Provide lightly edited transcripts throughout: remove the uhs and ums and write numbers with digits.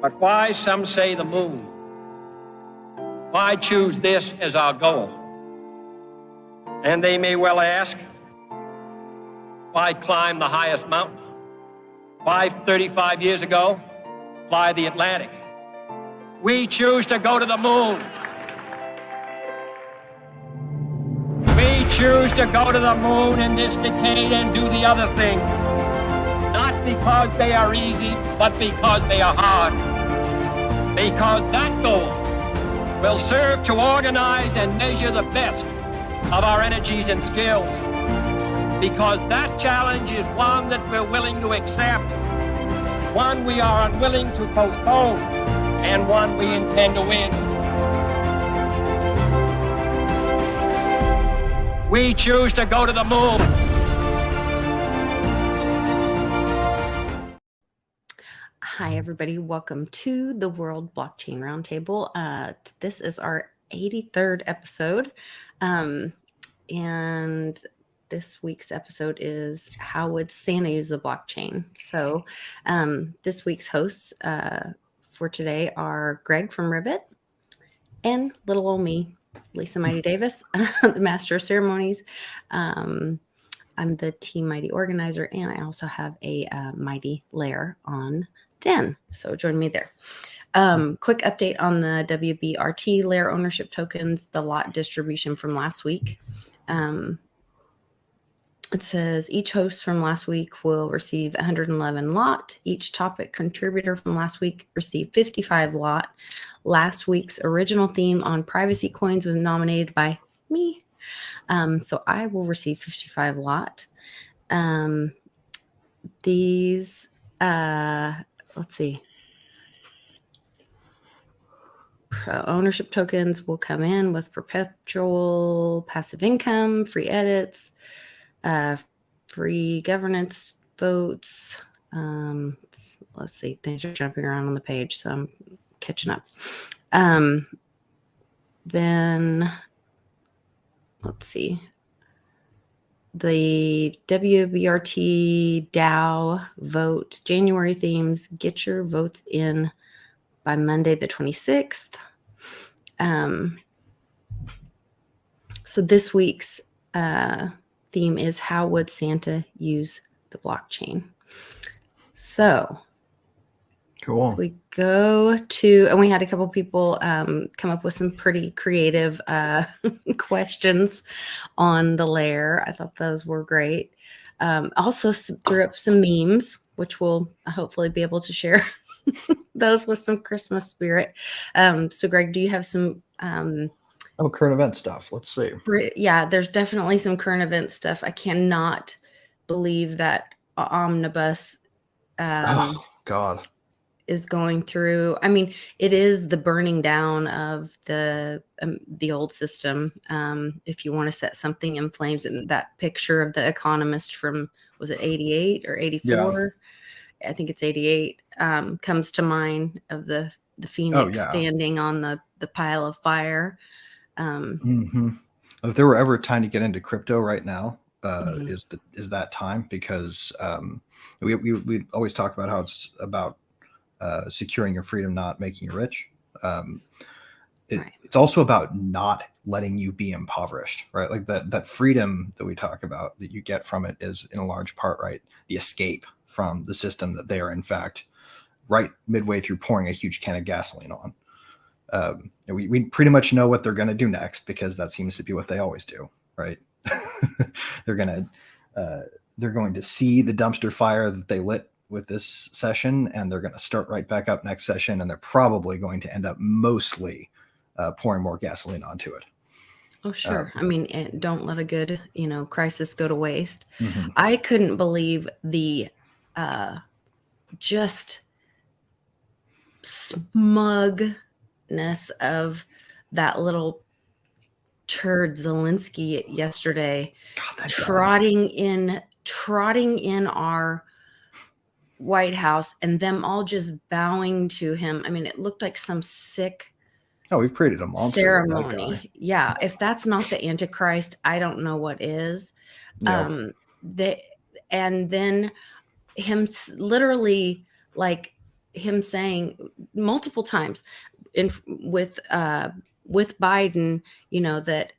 But why, some say, the moon? Why choose this as our goal? And they may well ask, why climb the highest mountain? Why, 35 years ago, fly the Atlantic? We choose to go to the moon. We choose to go to the moon in this decade and do the other thing. Not because they are easy, but because they are hard. Because that goal will serve to organize and measure the best of our energies and skills. Because that challenge is one that we're willing to accept, one we are unwilling to postpone, and one we intend to win. We choose to go to the moon. Hi, everybody. Welcome to the World Blockchain Roundtable. This is our 83rd episode. And this week's episode is how would Santa use the blockchain? So this week's hosts for today are Greg from Rivet and little old me, Lisa Mighty Davis, the Master of Ceremonies. I'm the Team Mighty Organizer, and I also have a Mighty Lair on Den. So join me there. Quick update on the WBRT layer ownership tokens, the lot distribution from last week. It says each host from last week will receive 111 lot. Each topic contributor from last week received 55 lot. Last week's original theme on privacy coins was nominated by me. So I will receive 55 lot. These, let's see. Ownership tokens will come in with perpetual passive income, free edits, free governance votes. Let's see, things are jumping around on the page, so I'm catching up. Then let's see. The WBRT DAO vote January themes. Get your votes in by Monday the 26th. So this week's theme is how would Santa use the blockchain? So cool. We go to, and we had a couple people come up with some pretty creative questions on the layer. I thought those were great. Also threw up some memes, which we'll hopefully be able to share those with some Christmas spirit. So Greg, do you have some current event stuff? Let's see. Yeah, there's definitely some current event stuff. I cannot believe that omnibus oh God is going through. I mean, it is the burning down of the old system. If you want to set something in flames, and that picture of the Economist from, was it 88 or 84? Yeah. I think it's 88. Comes to mind of the phoenix standing on the pile of fire. If there were ever a time to get into crypto right now, is that time, because we always talk about how it's about securing your freedom, not making you rich. It's also about not letting you be impoverished, right? Like that freedom that we talk about that you get from it is in a large part, right, the escape from the system that they are in fact right midway through pouring a huge can of gasoline on. We pretty much know what they're going to do next, because that seems to be what they always do, right? They're going to see the dumpster fire that they lit with this session, and they're going to start right back up next session, and they're probably going to end up mostly pouring more gasoline onto it. Oh, sure. I mean, don't let a good, crisis go to waste. I couldn't believe the just smugness of that little turd Zelensky yesterday. God, trotting in our White House, and them all just bowing to him. I mean, it looked like some sick we've created a monster ceremony. Yeah, if that's not the Antichrist, I don't know what is. Yep. And then him literally like him saying multiple times with Biden, that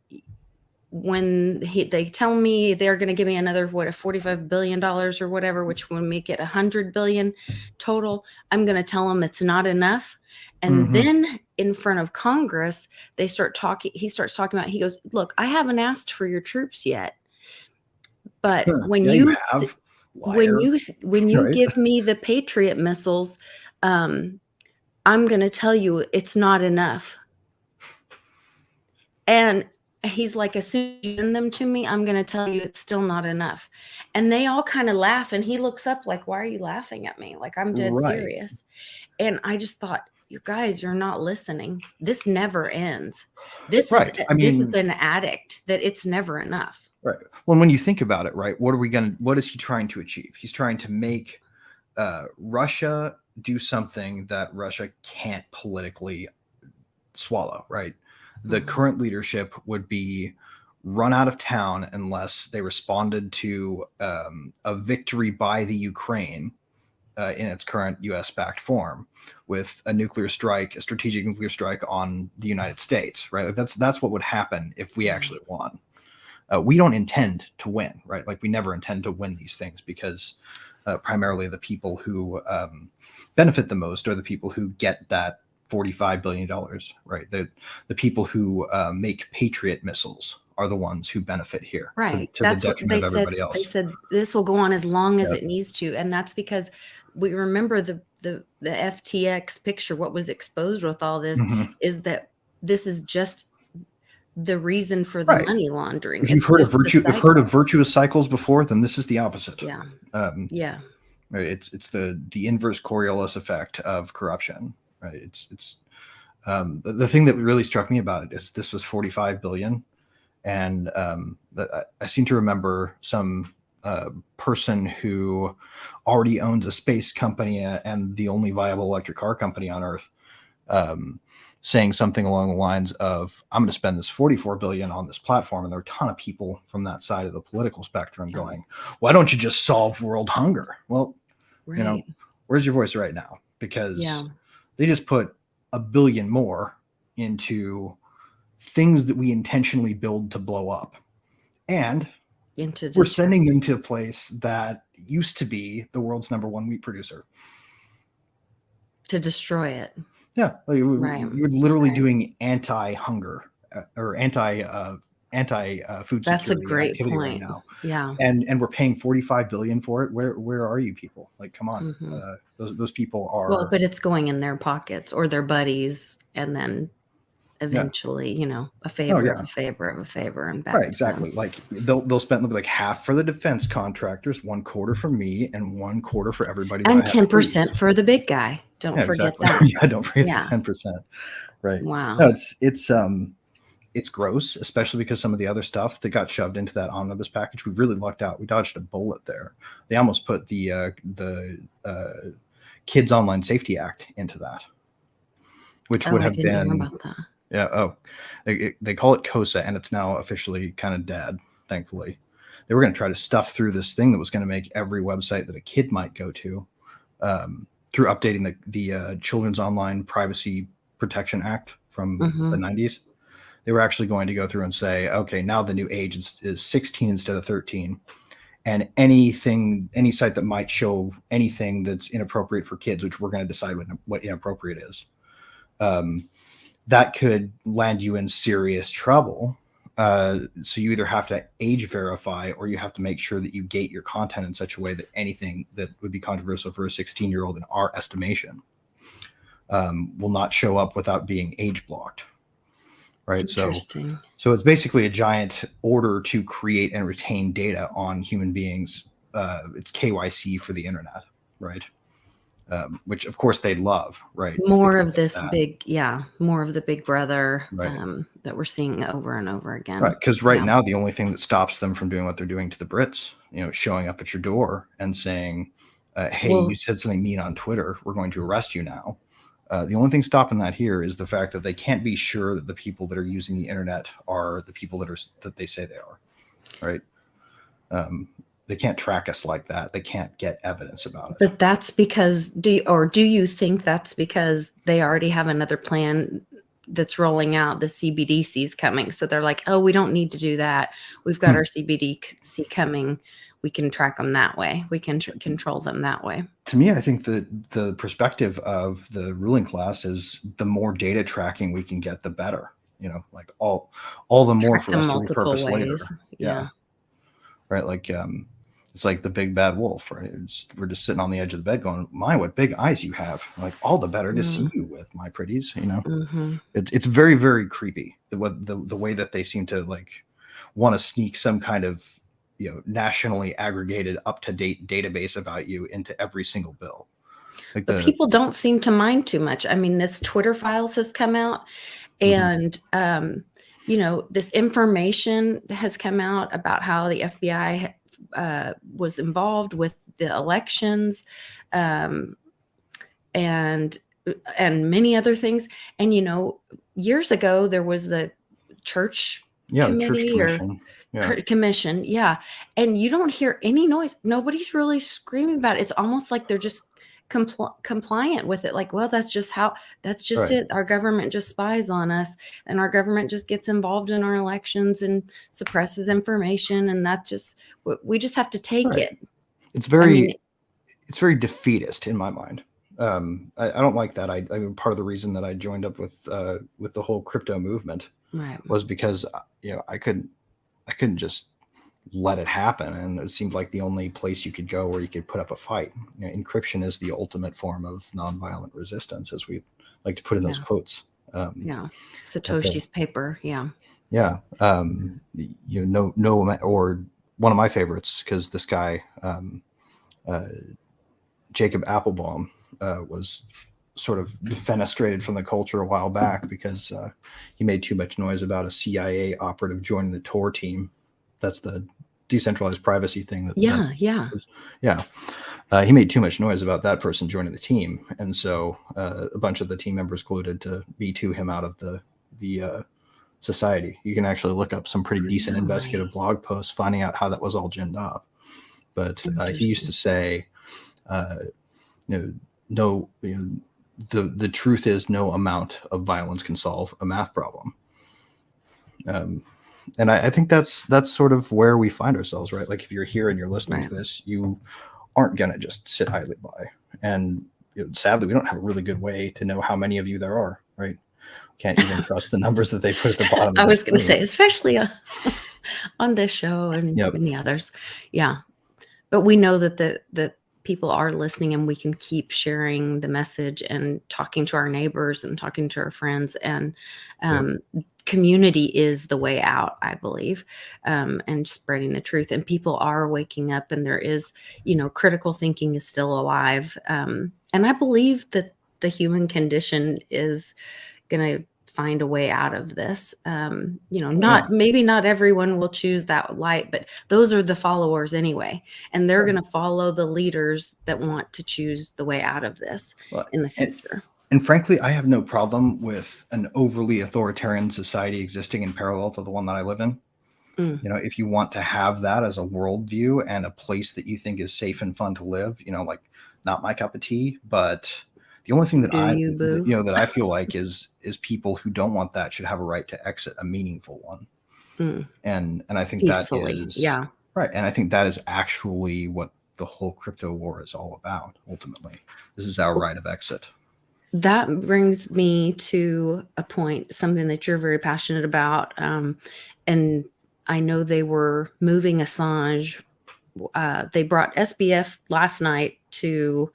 when they tell me they're going to give me another $45 billion or whatever, which would make it $100 billion total, I'm going to tell them it's not enough. And then in front of Congress, he starts talking about, he goes, look, I haven't asked for your troops yet, but when Yeah, you have, when liar. you Right? give me the Patriot missiles, I'm going to tell you it's not enough. And he's like, as soon as you send them to me, I'm going to tell you it's still not enough. And they all kind of laugh. And he looks up like, why are you laughing at me? Like, I'm dead Right. serious. And I just thought, you guys, you're not listening. This never ends. This Right. this is an addict that it's never enough. Right. Well, when you think about it, right, what is he trying to achieve? He's trying to make Russia do something that Russia can't politically swallow, right? The current leadership would be run out of town unless they responded to a victory by the Ukraine in its current US-backed form with a strategic nuclear strike on the United States, right? Like that's what would happen if we actually won. We don't intend to win, right? Like we never intend to win these things because primarily the people who benefit the most are the people who get that $45 billion, right? The people who make Patriot missiles are the ones who benefit here, right? to That's the what detriment of everybody else. They said this will go on as long as it needs to, and that's because we remember the FTX picture. What was exposed with all this is that this is just the reason for the money laundering. If you've heard of virtuous cycles before, then this is the opposite. Yeah. It's the inverse Coriolis effect of corruption. Right. It's the thing that really struck me about it is this was 45 billion, and I seem to remember some person who already owns a space company and the only viable electric car company on Earth, saying something along the lines of, "I'm going to spend this 44 billion on this platform," and there are a ton of people from that side of the political spectrum going, "Why don't you just solve world hunger?" Well, where's your voice right now? Because they just put $1 billion more into things that we intentionally build to blow up. And we're sending them to a place that used to be the world's #1 wheat producer. To destroy it. Yeah. You're literally doing anti-hunger or anti-food security. That's a great activity point. Right now. Yeah. And we're paying 45 billion for it. Where are you people? Like, come on. Those people are. Well, but it's going in their pockets or their buddies, and then eventually, a favor of a favor of a favor, and back. Right, exactly. Like they'll spend like half for the defense contractors, 1/4 for me, and 1/4 for everybody. And 10% for the big guy. Don't forget that. Yeah, don't forget the 10%. Right. Wow. No, it's gross, especially because some of the other stuff that got shoved into that omnibus package, we really lucked out. We dodged a bullet there. They almost put the Kids Online Safety Act into that, which would have been. Hear about that. Yeah. Oh, they call it COSA, and it's now officially kind of dead, thankfully. They were going to try to stuff through this thing that was going to make every website that a kid might go to through updating the Children's Online Privacy Protection Act from the 90s. They were actually going to go through and say, okay, now the new age is 16 instead of 13. And any site that might show anything that's inappropriate for kids, which we're going to decide what inappropriate is, that could land you in serious trouble. So you either have to age verify or you have to make sure that you gate your content in such a way that anything that would be controversial for a 16-year-old in our estimation will not show up without being age blocked. Right. So it's basically a giant order to create and retain data on human beings. It's KYC for the internet. Right. Which of course they love, right? More of this more of the big brother that we're seeing over and over again. Right. Because now the only thing that stops them from doing what they're doing to the Brits, showing up at your door and saying, hey, you said something mean on Twitter, we're going to arrest you now. The only thing stopping that here is the fact that they can't be sure that the people that are using the internet are the people that they say they are. Right. They can't track us like that. They can't get evidence about it. But that's because do you think that's because they already have another plan that's rolling out? The CBDC is coming, so they're like, oh, we don't need to do that. We've got our CBDC coming. We can track them that way. We can control them that way. To me, I think that the perspective of the ruling class is the more data tracking we can get, the better. Like all the more Track for them us to multiple repurpose later. ways. Yeah. Right. Like it's like the big bad wolf, right? We're just sitting on the edge of the bed going, my, what big eyes you have. Like, all the better to see you with, my pretties, Mm-hmm. It's very, very creepy the way that they seem to like want to sneak some kind of, nationally aggregated, up-to-date database about you into every single bill. Like, But people don't seem to mind too much. I mean, this Twitter files has come out, and this information has come out about how the FBI was involved with the elections, and many other things. And years ago there was the church committee the church commission. Commission, yeah, and you don't hear any noise. Nobody's really screaming about it. It's almost like they're just compliant with it. Like, well, that's just Right. it. Our government just spies on us, and our government just gets involved in our elections and suppresses information, and we just have to take Right. it. It's very defeatist in my mind. I don't like that. I mean, part of the reason that I joined up with the whole crypto movement was because I couldn't just let it happen, and it seemed like the only place you could go where you could put up a fight. Encryption is the ultimate form of nonviolent resistance, as we like to put in those quotes. Satoshi's paper. Or one of my favorites, because this guy Jacob Applebaum was sort of defenestrated from the culture a while back because he made too much noise about a CIA operative joining the Tor team. That's the decentralized privacy thing. He made too much noise about that person joining the team, and so a bunch of the team members colluded to V2 him out of the society. You can actually look up some pretty decent investigative blog posts finding out how that was all ginned up. But he used to say, the truth is no amount of violence can solve a math problem. And I think that's sort of where we find ourselves, right? Like, if you're here and you're listening to this, you aren't going to just sit idly by. And sadly, we don't have a really good way to know how many of you there are, right? Can't even trust the numbers that they put at the bottom. I was going to say, especially on this show and many others. Yeah. But we know that the people are listening, and we can keep sharing the message and talking to our neighbors and talking to our friends, and community is the way out, I believe, and spreading the truth. And people are waking up, and there is, critical thinking is still alive. And I believe that the human condition is going to find a way out of this. Maybe not everyone will choose that light, but those are the followers anyway. And they're going to follow the leaders that want to choose the way out of this in the future. And frankly, I have no problem with an overly authoritarian society existing in parallel to the one that I live in. If you want to have that as a worldview and a that you think is safe and fun to live, like, not my cup of tea, but the only thing that that I feel like is people who don't want that should have a right to exit a meaningful one. And I think peacefully, that is right. And I think that is actually what the whole crypto war is all about. Ultimately, this is our right of exit. That brings me to a point, something that you're very passionate about. And I know they were moving Assange. They brought SBF last night to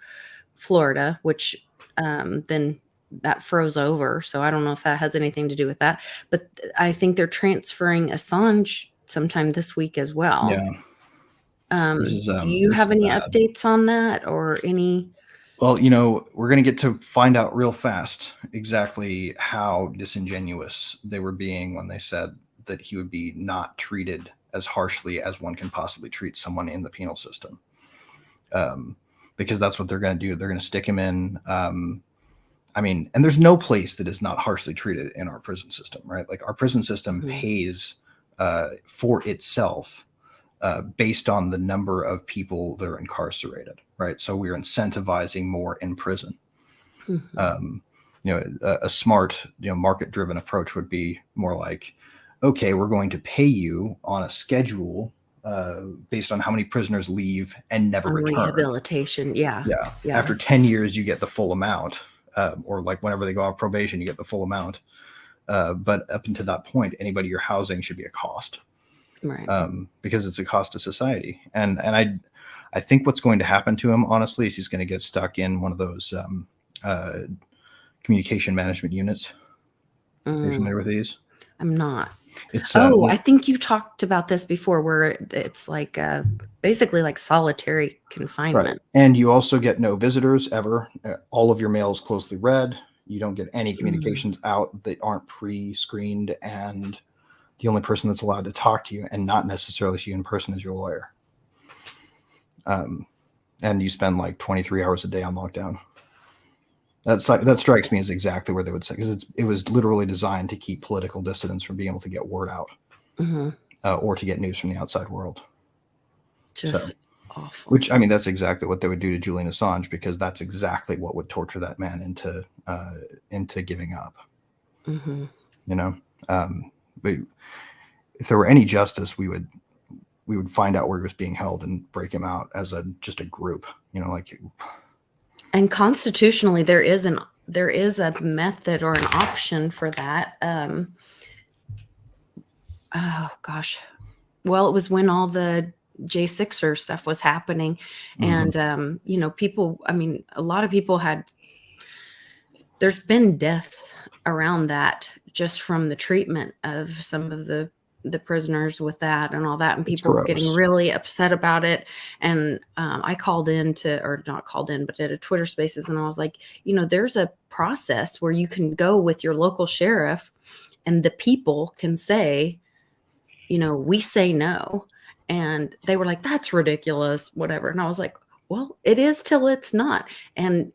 Florida, which then that froze over. So I don't know if that has anything to do with that. But I think they're transferring Assange sometime this week as well. Yeah. Do you have any updates on that, or any? Well, we're going to get to find out real fast exactly how disingenuous they were being when they said that he would be not treated as harshly as one can possibly treat someone in the penal system. Because that's what they're going to do. They're going to stick him in. And there's no place that is not harshly treated in our prison system, right? Like, our prison system pays for itself based on the number of people that are incarcerated, right? So we're incentivizing more in prison. Mhm. A smart, market-driven approach would be more like, okay, we're going to pay you on a schedule based on how many prisoners leave and never On return. rehabilitation. Yeah. Yeah. Yeah. After 10 years, you get the full amount, or like whenever they go off probation, you get the full amount. But up until that point, anybody you're housing should be a cost, Right. because it's a cost to society. And I think what's going to happen to him, honestly, is he's going to get stuck in one of those communication management units. Are you familiar with these? I'm not. It's I think you talked about this before, where it's like basically like solitary confinement. right. And you also get no visitors ever. All of your mail is closely read. You don't get any communications out that aren't pre-screened, and the only person that's allowed to talk to you and not necessarily see you in person is your lawyer. And you spend like 23 hours a day on lockdown. That strikes me as exactly where they would say, because it was literally designed to keep political dissidents from being able to get word out, or to get news from the outside world. Just awful. Which, I mean, that's exactly what they would do to Julian Assange, because that's exactly what would torture that man into giving up. But if there were any justice, we would find out where he was being held and break him out as just a group. And constitutionally, there is a method or an option for that. Oh gosh, well, it was when all the J6er stuff was happening, and people. I mean, a lot of people had. There's been deaths around that just from the treatment of some of the prisoners with that and all that, and people were getting really upset about it. And I called in or not called in, but did a Twitter Spaces, and I was like, there's a process where you can go with your local sheriff, and the people can say, we say no. And they were like, that's ridiculous, whatever. And I was like, well, it is till it's not. And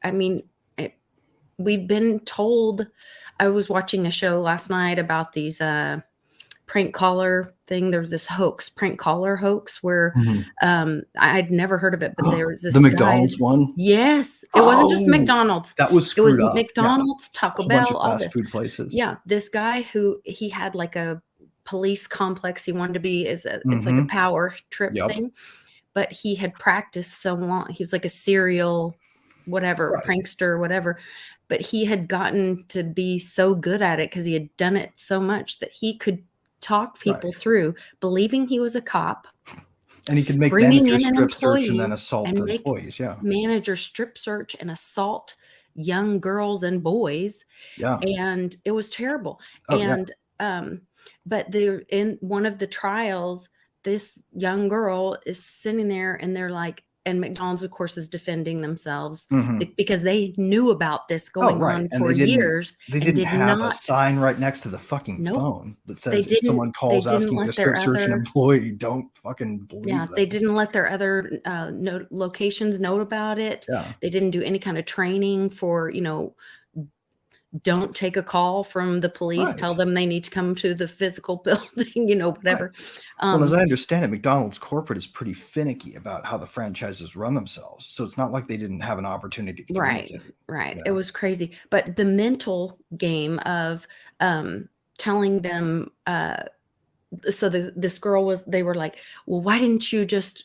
I mean, we've been told. I was watching a show last night about these prank caller thing. There was this prank caller hoax where I'd never heard of it, but there was this the McDonald's one. Yes, it wasn't just McDonald's. That was screwed It was up. McDonald's, Taco Bell, bunch of all fast this food places. Yeah, this guy who he had like a police complex he wanted to be. It's like a power trip thing, but he had practiced so long. He was like a serial prankster, whatever. But he had gotten to be so good at it because he had done it so much that he could talk people through believing he was a cop. And he could make managers strip search and then assault the employees. Yeah. Manager strip search and assault young girls and boys. Yeah. And it was terrible. But they're in one of the trials, this young girl is sitting there and they're like, and McDonald's, of course, is defending themselves because they knew about this going on for years. They didn't have a sign right next to the fucking phone that says if someone calls asking to strip search an employee, don't fucking believe them. They didn't let their other locations know about it. Yeah. They didn't do any kind of training for, don't take a call from the police. Tell them they need to come to the physical building, whatever. Well, as I understand it, McDonald's corporate is pretty finicky about how the franchises run themselves. So it's not like they didn't have an opportunity to communicate. Right. Yeah. It was crazy. But the mental game of telling them, so this girl they were like, well, why didn't you just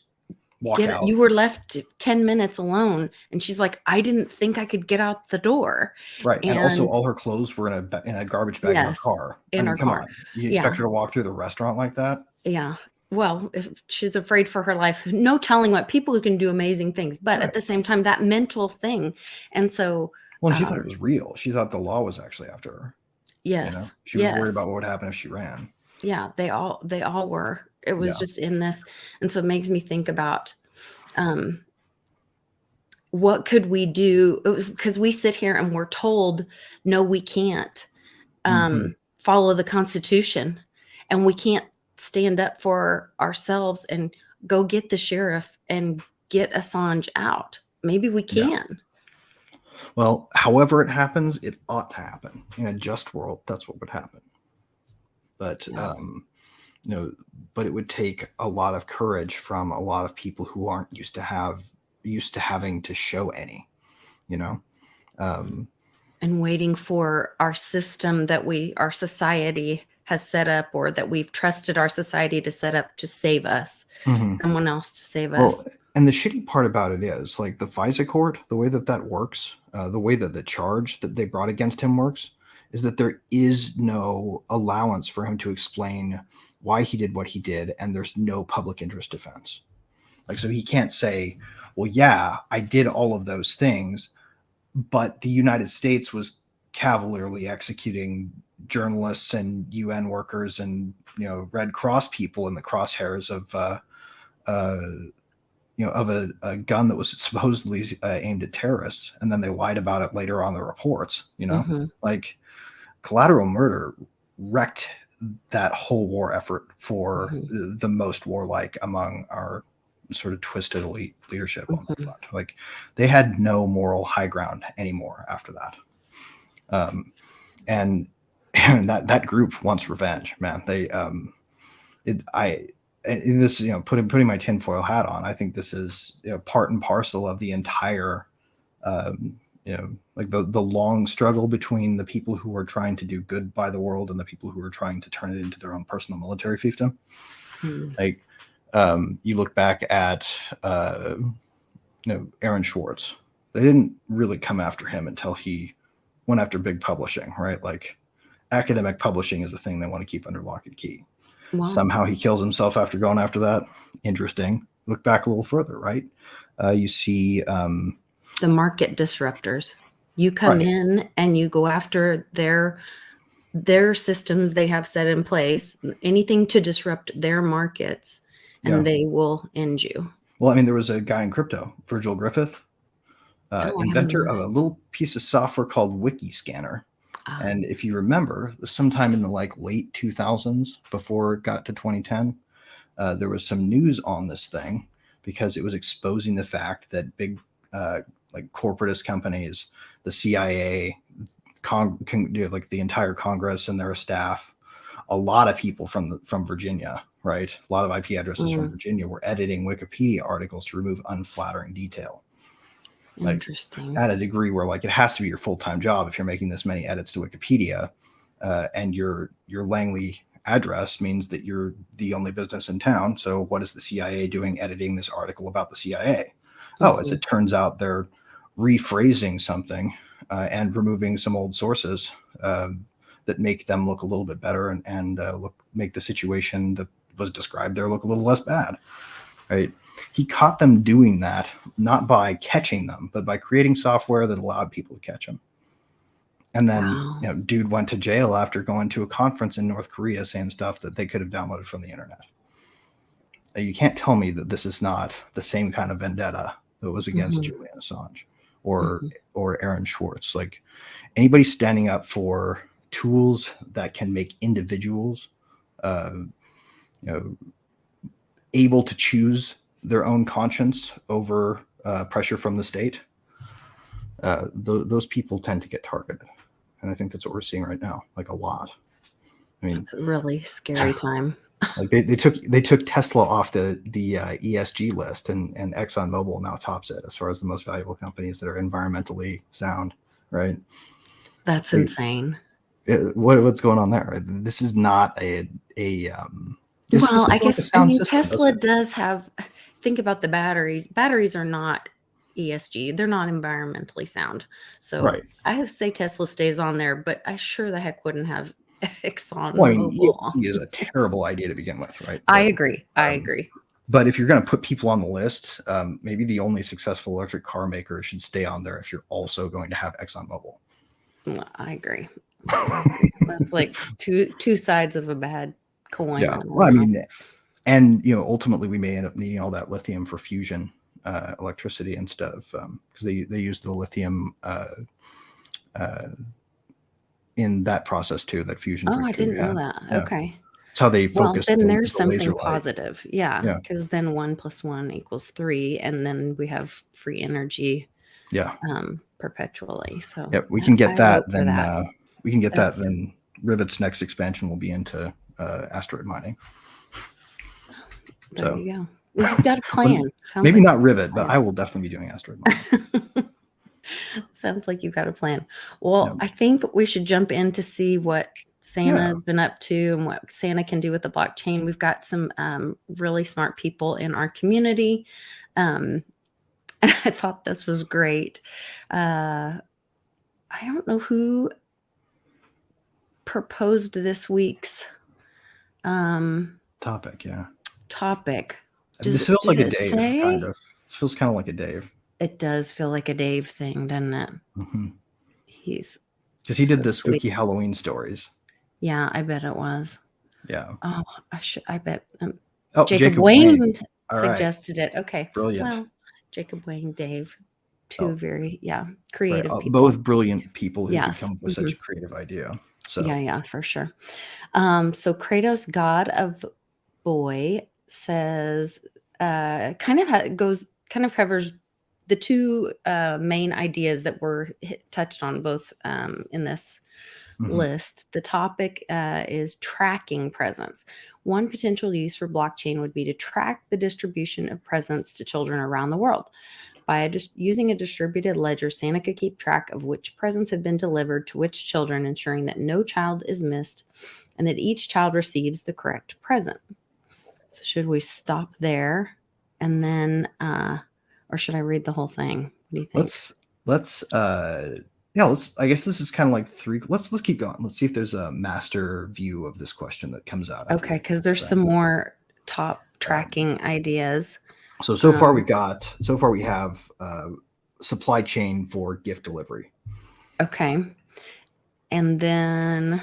walk out? You were left 10 minutes alone. And she's like, I didn't think I could get out the door. Right. And also all her clothes were in a garbage bag in her car. Come on. You expect her to walk through the restaurant like that? Yeah. Well, if she's afraid for her life, no telling what people who can do amazing things, but at the same time, that mental thing. And so. Well, she thought it was real. She thought the law was actually after her. Yes. She was worried about what would happen if she ran. Yeah, they all were. It was just in this. And so it makes me think about what could we do? Because we sit here and we're told, no, we can't follow the Constitution, and we can't stand up for ourselves and go get the sheriff and get Assange out. Maybe we can. Yeah. Well, however it happens, it ought to happen. In a just world, that's what would happen. But but it would take a lot of courage from a lot of people who aren't used to having to show any, you know. And waiting for our system that our society has set up, or that we've trusted our society to set up to save us, someone else to save us. And the shitty part about it is, like, the FISA court, the way that works, the way that the charge that they brought against him works, is that there is no allowance for him to explain why he did what he did, and there's no public interest defense. Like, so he can't say, well, yeah, I did all of those things, but the United States was cavalierly executing journalists and UN workers and, Red Cross people in the crosshairs of a gun that was supposedly aimed at terrorists, and then they lied about it later on the reports. Like, collateral murder wrecked that whole war effort for the most warlike among our sort of twisted elite leadership on the front. Like, they had no moral high ground anymore after that. And that group wants revenge, man. They in this, putting my tinfoil hat on, I think this is part and parcel of the entire like the long struggle between the people who are trying to do good by the world and the people who are trying to turn it into their own personal military fiefdom. Like, you look back at Aaron Schwartz. They didn't really come after him until he went after big publishing, right? Like, academic publishing is the thing they want to keep under lock and key. Wow. Somehow he kills himself after going after that. Interesting. Look back a little further, right? You see the market disruptors. You come in and you go after their systems they have set in place, anything to disrupt their markets, and they will end you. Well, I mean, there was a guy in crypto, Virgil Griffith, inventor of a little piece of software called Wikiscanner. And if you remember, sometime in the late 2000s, before it got to 2010, there was some news on this thing because it was exposing the fact that big corporatist companies, the CIA, like the entire Congress and their staff, a lot of people from Virginia, right? A lot of IP addresses from Virginia were editing Wikipedia articles to remove unflattering detail. Interesting. At a degree where, like, it has to be your full-time job if you're making this many edits to Wikipedia, and your Langley address means that you're the only business in town. So what is the CIA doing editing this article about the CIA? Oh, as it turns out, they're rephrasing something and removing some old sources that make them look a little bit better and make the situation that was described there look a little less bad, right? He caught them doing that, not by catching them, but by creating software that allowed people to catch them. And then, dude went to jail after going to a conference in North Korea saying stuff that they could have downloaded from the internet. You can't tell me that this is not the same kind of vendetta that was against Julian Assange or Aaron Schwartz. Like, anybody standing up for tools that can make individuals, able to choose their own conscience over pressure from the state, those people tend to get targeted. And I think that's what we're seeing right now, like, a lot. I mean, it's a really scary time. Like, they took Tesla off the ESG list, and ExxonMobil now tops it as far as the most valuable companies that are environmentally sound, right? That's insane. What's going on there? This is not a well, I guess Tesla does have. Think about the batteries. Batteries are not ESG. They're not environmentally sound. So I have to say Tesla stays on there, but I sure the heck wouldn't have ExxonMobil. Well, I mean, ESG is a terrible idea to begin with, right? I agree. But if you're going to put people on the list, maybe the only successful electric car maker should stay on there if you're also going to have ExxonMobil. Well, I agree. That's like two sides of a bad coin. Yeah. Well, I mean, and ultimately we may end up needing all that lithium for fusion electricity instead of because they use the lithium in that process too. That fusion. Oh, I didn't know that. Yeah. Okay. That's how they focus. Well, then there's something positive. Yeah. Because then 1 + 1 = 3, and then we have free energy. Yeah. Perpetually. So we can get that. Then we can get that. Then Rivet's next expansion will be into asteroid mining. There So you go. Well, you've got a well, plan. Sounds maybe like not you've got a Rivet, but plan. I will definitely be doing Asteroid Mine. Sounds like you've got a plan. Well, Yep. I think we should jump in to see what Santa Yeah. has been up to and what Santa can do with the blockchain. We've got some really smart people in our community. And I thought this was great. I don't know who proposed this week's Topic, yeah. topic. This feels like a it Dave, say? kind of. This feels kind of like a Dave. It does feel like a Dave thing, doesn't it? He's Because he did so the sweet. spooky Halloween stories. Yeah, I bet it was. Yeah. Oh, I bet Oh, Jacob Wayne All right. suggested it. Okay. Brilliant. Well, Jacob Wayne, Dave, two very Right. creative people. Both brilliant people who could Yes. come up with such a creative idea. So Yeah, for sure. So Kratos, god of boy, says kind of covers the two main ideas that were touched on both in this list. The topic is tracking presents. One potential use for blockchain would be to track the distribution of presents to children around the world. By using a distributed ledger, Santa could keep track of which presents have been delivered to which children, ensuring that no child is missed and that each child receives the correct present. So should we stop there and then, or should I read the whole thing? What do you think? I guess this is kind of like three. Let's keep going. Let's see if there's a master view of this question that comes out. Okay, because there's some more top tracking ideas. So far we have supply chain for gift delivery. Okay. And then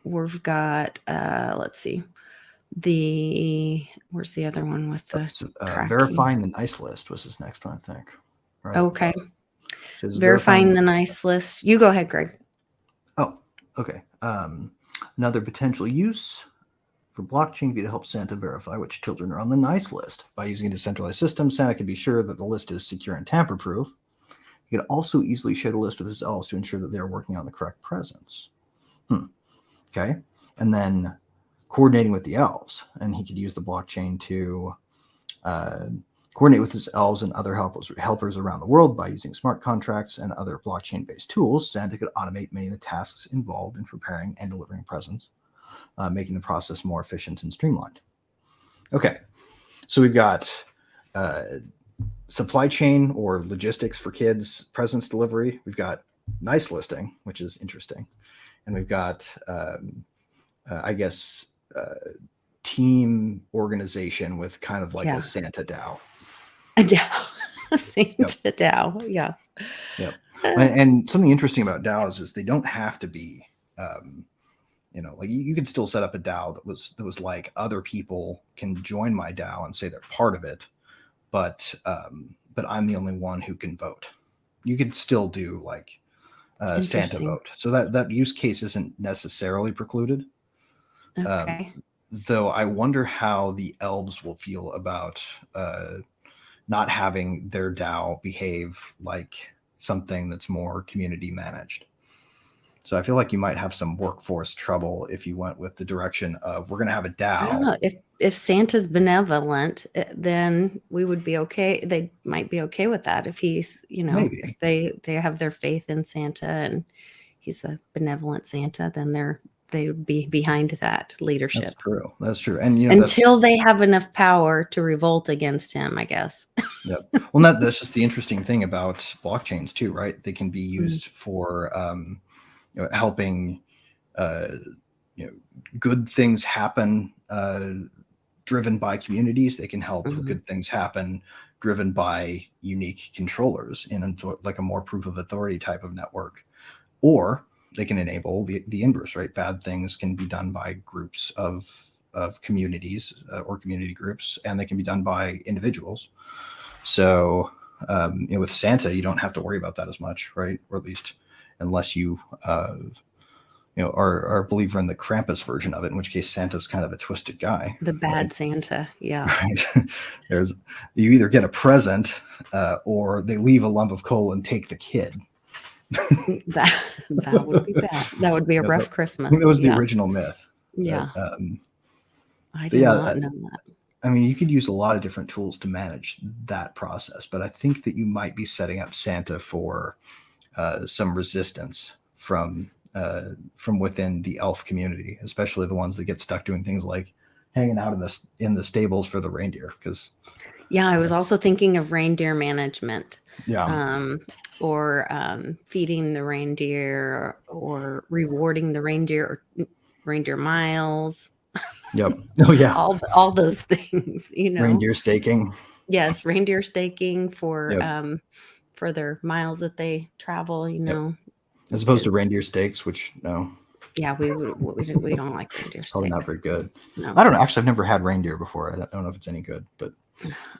we've got let's see. Where's the other one with the verifying the nice list was his next one, I think. Right. Okay. Verifying the nice list. You go ahead, Greg. Oh, okay. Another potential use for blockchain would be to help Santa verify which children are on the nice list. By using a decentralized system, Santa can be sure that the list is secure and tamper-proof. He can also easily share the list with his elves to ensure that they are working on the correct presents. Okay. And then coordinating with the elves. And he could use the blockchain to coordinate with his elves and other helpers around the world by using smart contracts and other blockchain-based tools. Santa could automate many of the tasks involved in preparing and delivering presents, making the process more efficient and streamlined. Okay, so we've got supply chain or logistics for kids, presents delivery. We've got nice listing, which is interesting. And we've got, team organization with kind of like a Santa DAO. A DAO. A Santa DAO, yeah. Yep. And something interesting about DAOs is they don't have to be, like you can still set up a DAO that was like other people can join my DAO and say they're part of it, but I'm the only one who can vote. You could still do like Santa vote. So that use case isn't necessarily precluded. Okay. Though I wonder how the elves will feel about not having their DAO behave like something that's more community managed. So I feel like you might have some workforce trouble if you went with the direction of we're going to have a DAO. I don't know. If Santa's benevolent, then we would be okay. They might be okay with that if he's, Maybe. if they have their faith in Santa and he's a benevolent Santa, then they would be behind that leadership. That's true. And until they have enough power to revolt against him, I guess. Yep. Well, that's just the interesting thing about blockchains too, right? They can be used for helping good things happen driven by communities. They can help good things happen driven by unique controllers in like a more proof of authority type of network, or they can enable the inverse, right? Bad things can be done by groups of communities or community groups, and they can be done by individuals. So with Santa, you don't have to worry about that as much, right? Or at least unless you are a believer in the Krampus version of it, in which case Santa's kind of a twisted guy. The bad Santa, yeah. Right. You either get a present or they leave a lump of coal and take the kid. that would be bad. That would be a rough Christmas. I think that was the original myth. Yeah. I did not know that. I mean, you could use a lot of different tools to manage that process, but I think that you might be setting up Santa for some resistance from within the elf community, especially the ones that get stuck doing things like hanging out in the stables for the reindeer. Because Yeah, I was also thinking of reindeer management, yeah, or feeding the reindeer, or rewarding the reindeer, or reindeer miles, yep, oh yeah, all those things, you know. reindeer staking. Yes, reindeer staking Yep, for their miles that they travel, you yep. know. As opposed to reindeer steaks, which no, Yeah, we don't like reindeer it's probably not steaks. very good. No, I don't know. Actually, I've never had reindeer before. I don't know if it's any good, but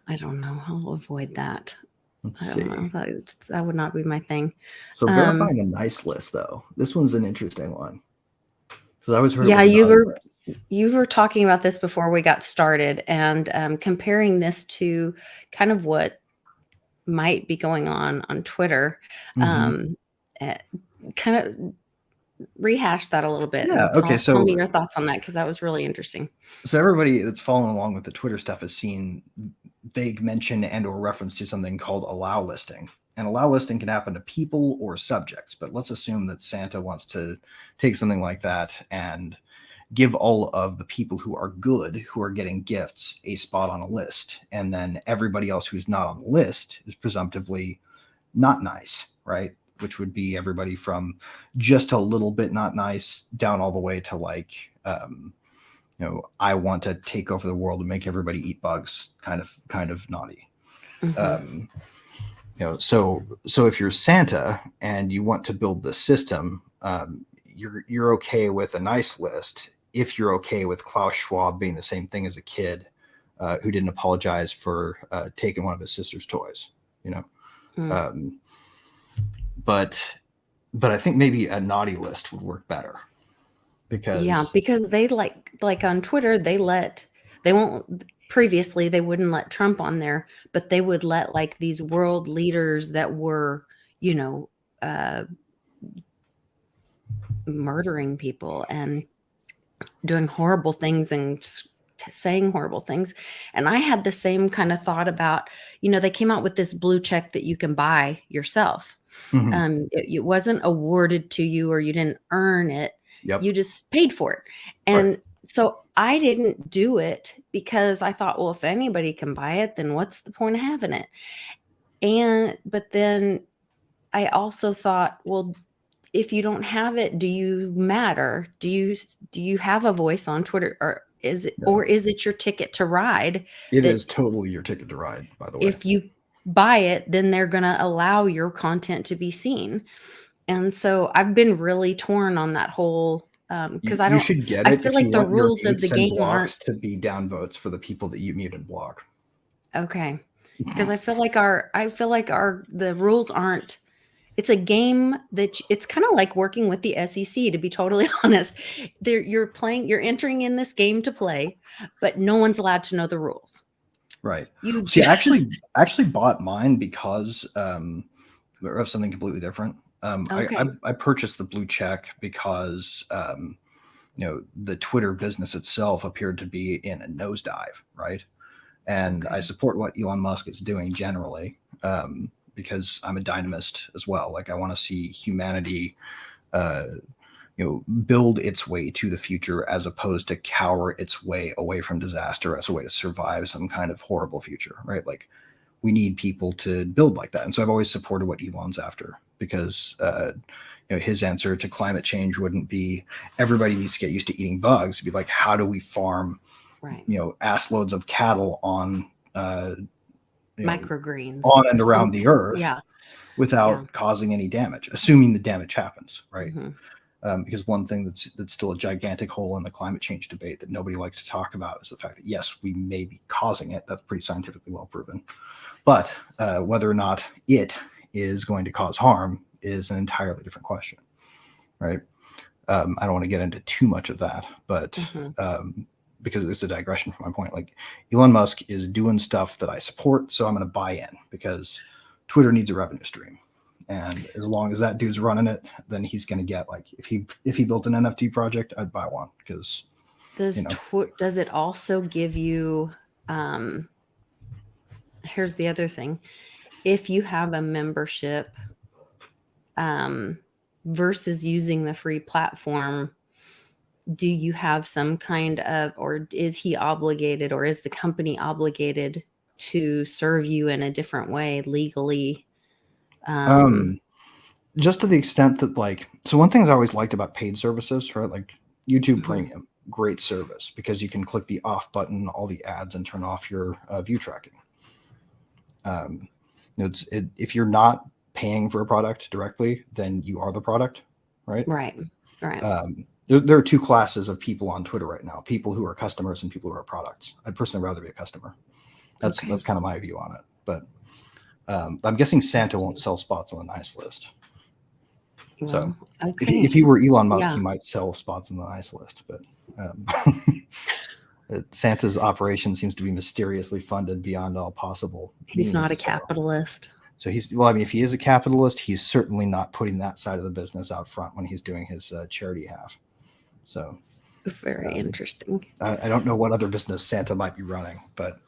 I don't know. I'll avoid that. let's I see. don't know. That would not be my thing. So verifying a nice list, though, this one's an interesting one because I always heard it Yeah, was not. you were talking about this before we got started, and comparing this to kind of what might be going on Twitter. Mhm. Um, kind of rehash that a little bit Yeah. and Okay. tell me your thoughts on that, because that was really interesting. So everybody that's following along with the Twitter stuff has seen vague mention and or reference to something called allow listing. And allow listing can happen to people or subjects, but let's assume that Santa wants to take something like that and give all of the people who are good, who are getting gifts, a spot on a list. And then everybody else who's not on the list is presumptively not nice, right? Which would be everybody from just a little bit not nice down all the way to like, I want to take over the world and make everybody eat bugs, kind of naughty. Mm-hmm. So if you're Santa and you want to build this system, you're okay with a nice list if you're okay with Klaus Schwab being the same thing as a kid who didn't apologize for taking one of his sister's toys, Mm. But I think maybe a naughty list would work better because because they like on Twitter, previously they wouldn't let Trump on there, but they would let like these world leaders that were, uh, murdering people and doing horrible things and saying horrible things. And I had the same kind of thought about, they came out with this blue check that you can buy yourself. It wasn't awarded to you, or you didn't earn it. Yep. You just paid for it. And so I didn't do it because I thought, well, if anybody can buy it, then what's the point of having it? But then I also thought, well, if you don't have it, do you matter? Do you have a voice on Twitter, or is it your ticket to ride? It is totally your ticket to ride, by the way. If you buy it, then they're going to allow your content to be seen. And so I've been really torn on that whole, because you should get it. I feel like the rules of the game aren't to be downvotes for the people that you mute and block. Okay. Because I feel like the rules aren't. It's a game that it's kind of like working with the SEC, to be totally honest. You're entering in this game to play, but no one's allowed to know the rules. Right. I actually bought mine because of something completely different. Okay. I purchased the blue check because the Twitter business itself appeared to be in a nosedive, right? And I support what Elon Musk is doing generally, because I'm a dynamist as well. Like I want to see humanity, build its way to the future as opposed to cower its way away from disaster as a way to survive some kind of horrible future, right? Like we need people to build like that. And so I've always supported what Elon's after, because his answer to climate change wouldn't be everybody needs to get used to eating bugs. It'd be like, how do we farm, ass loads of cattle on microgreens on and around the earth without causing any damage, assuming the damage happens, right? Because one thing that's still a gigantic hole in the climate change debate that nobody likes to talk about is the fact that, yes, we may be causing it. That's pretty scientifically well proven. But whether or not it is going to cause harm is an entirely different question, right? I don't want to get into too much of that, but because it's a digression from my point. Like Elon Musk is doing stuff that I support, so I'm going to buy in because Twitter needs a revenue stream. And as long as that dude's running it, then he's going to get, like, if he built an NFT project, I'd buy one because does it also give you here's the other thing. If you have a membership versus using the free platform, do you have some kind of, or is he obligated, or is the company obligated to serve you in a different way legally? Just to the extent that, like, so one thing I always liked about paid services, right? Like YouTube Premium, great service because you can click the off button, all the ads, and turn off your view tracking. If you're not paying for a product directly, then you are the product, right? Right. There are two classes of people on Twitter right now: people who are customers and people who are products. I'd personally rather be a customer. That's kind of my view on it. But I'm guessing Santa won't sell spots on the nice list. Well, so if he were Elon Musk, he might sell spots on the nice list. But Santa's operation seems to be mysteriously funded beyond all possible. He's not a capitalist. So if he is a capitalist, he's certainly not putting that side of the business out front when he's doing his charity half. So very interesting. I don't know what other business Santa might be running, but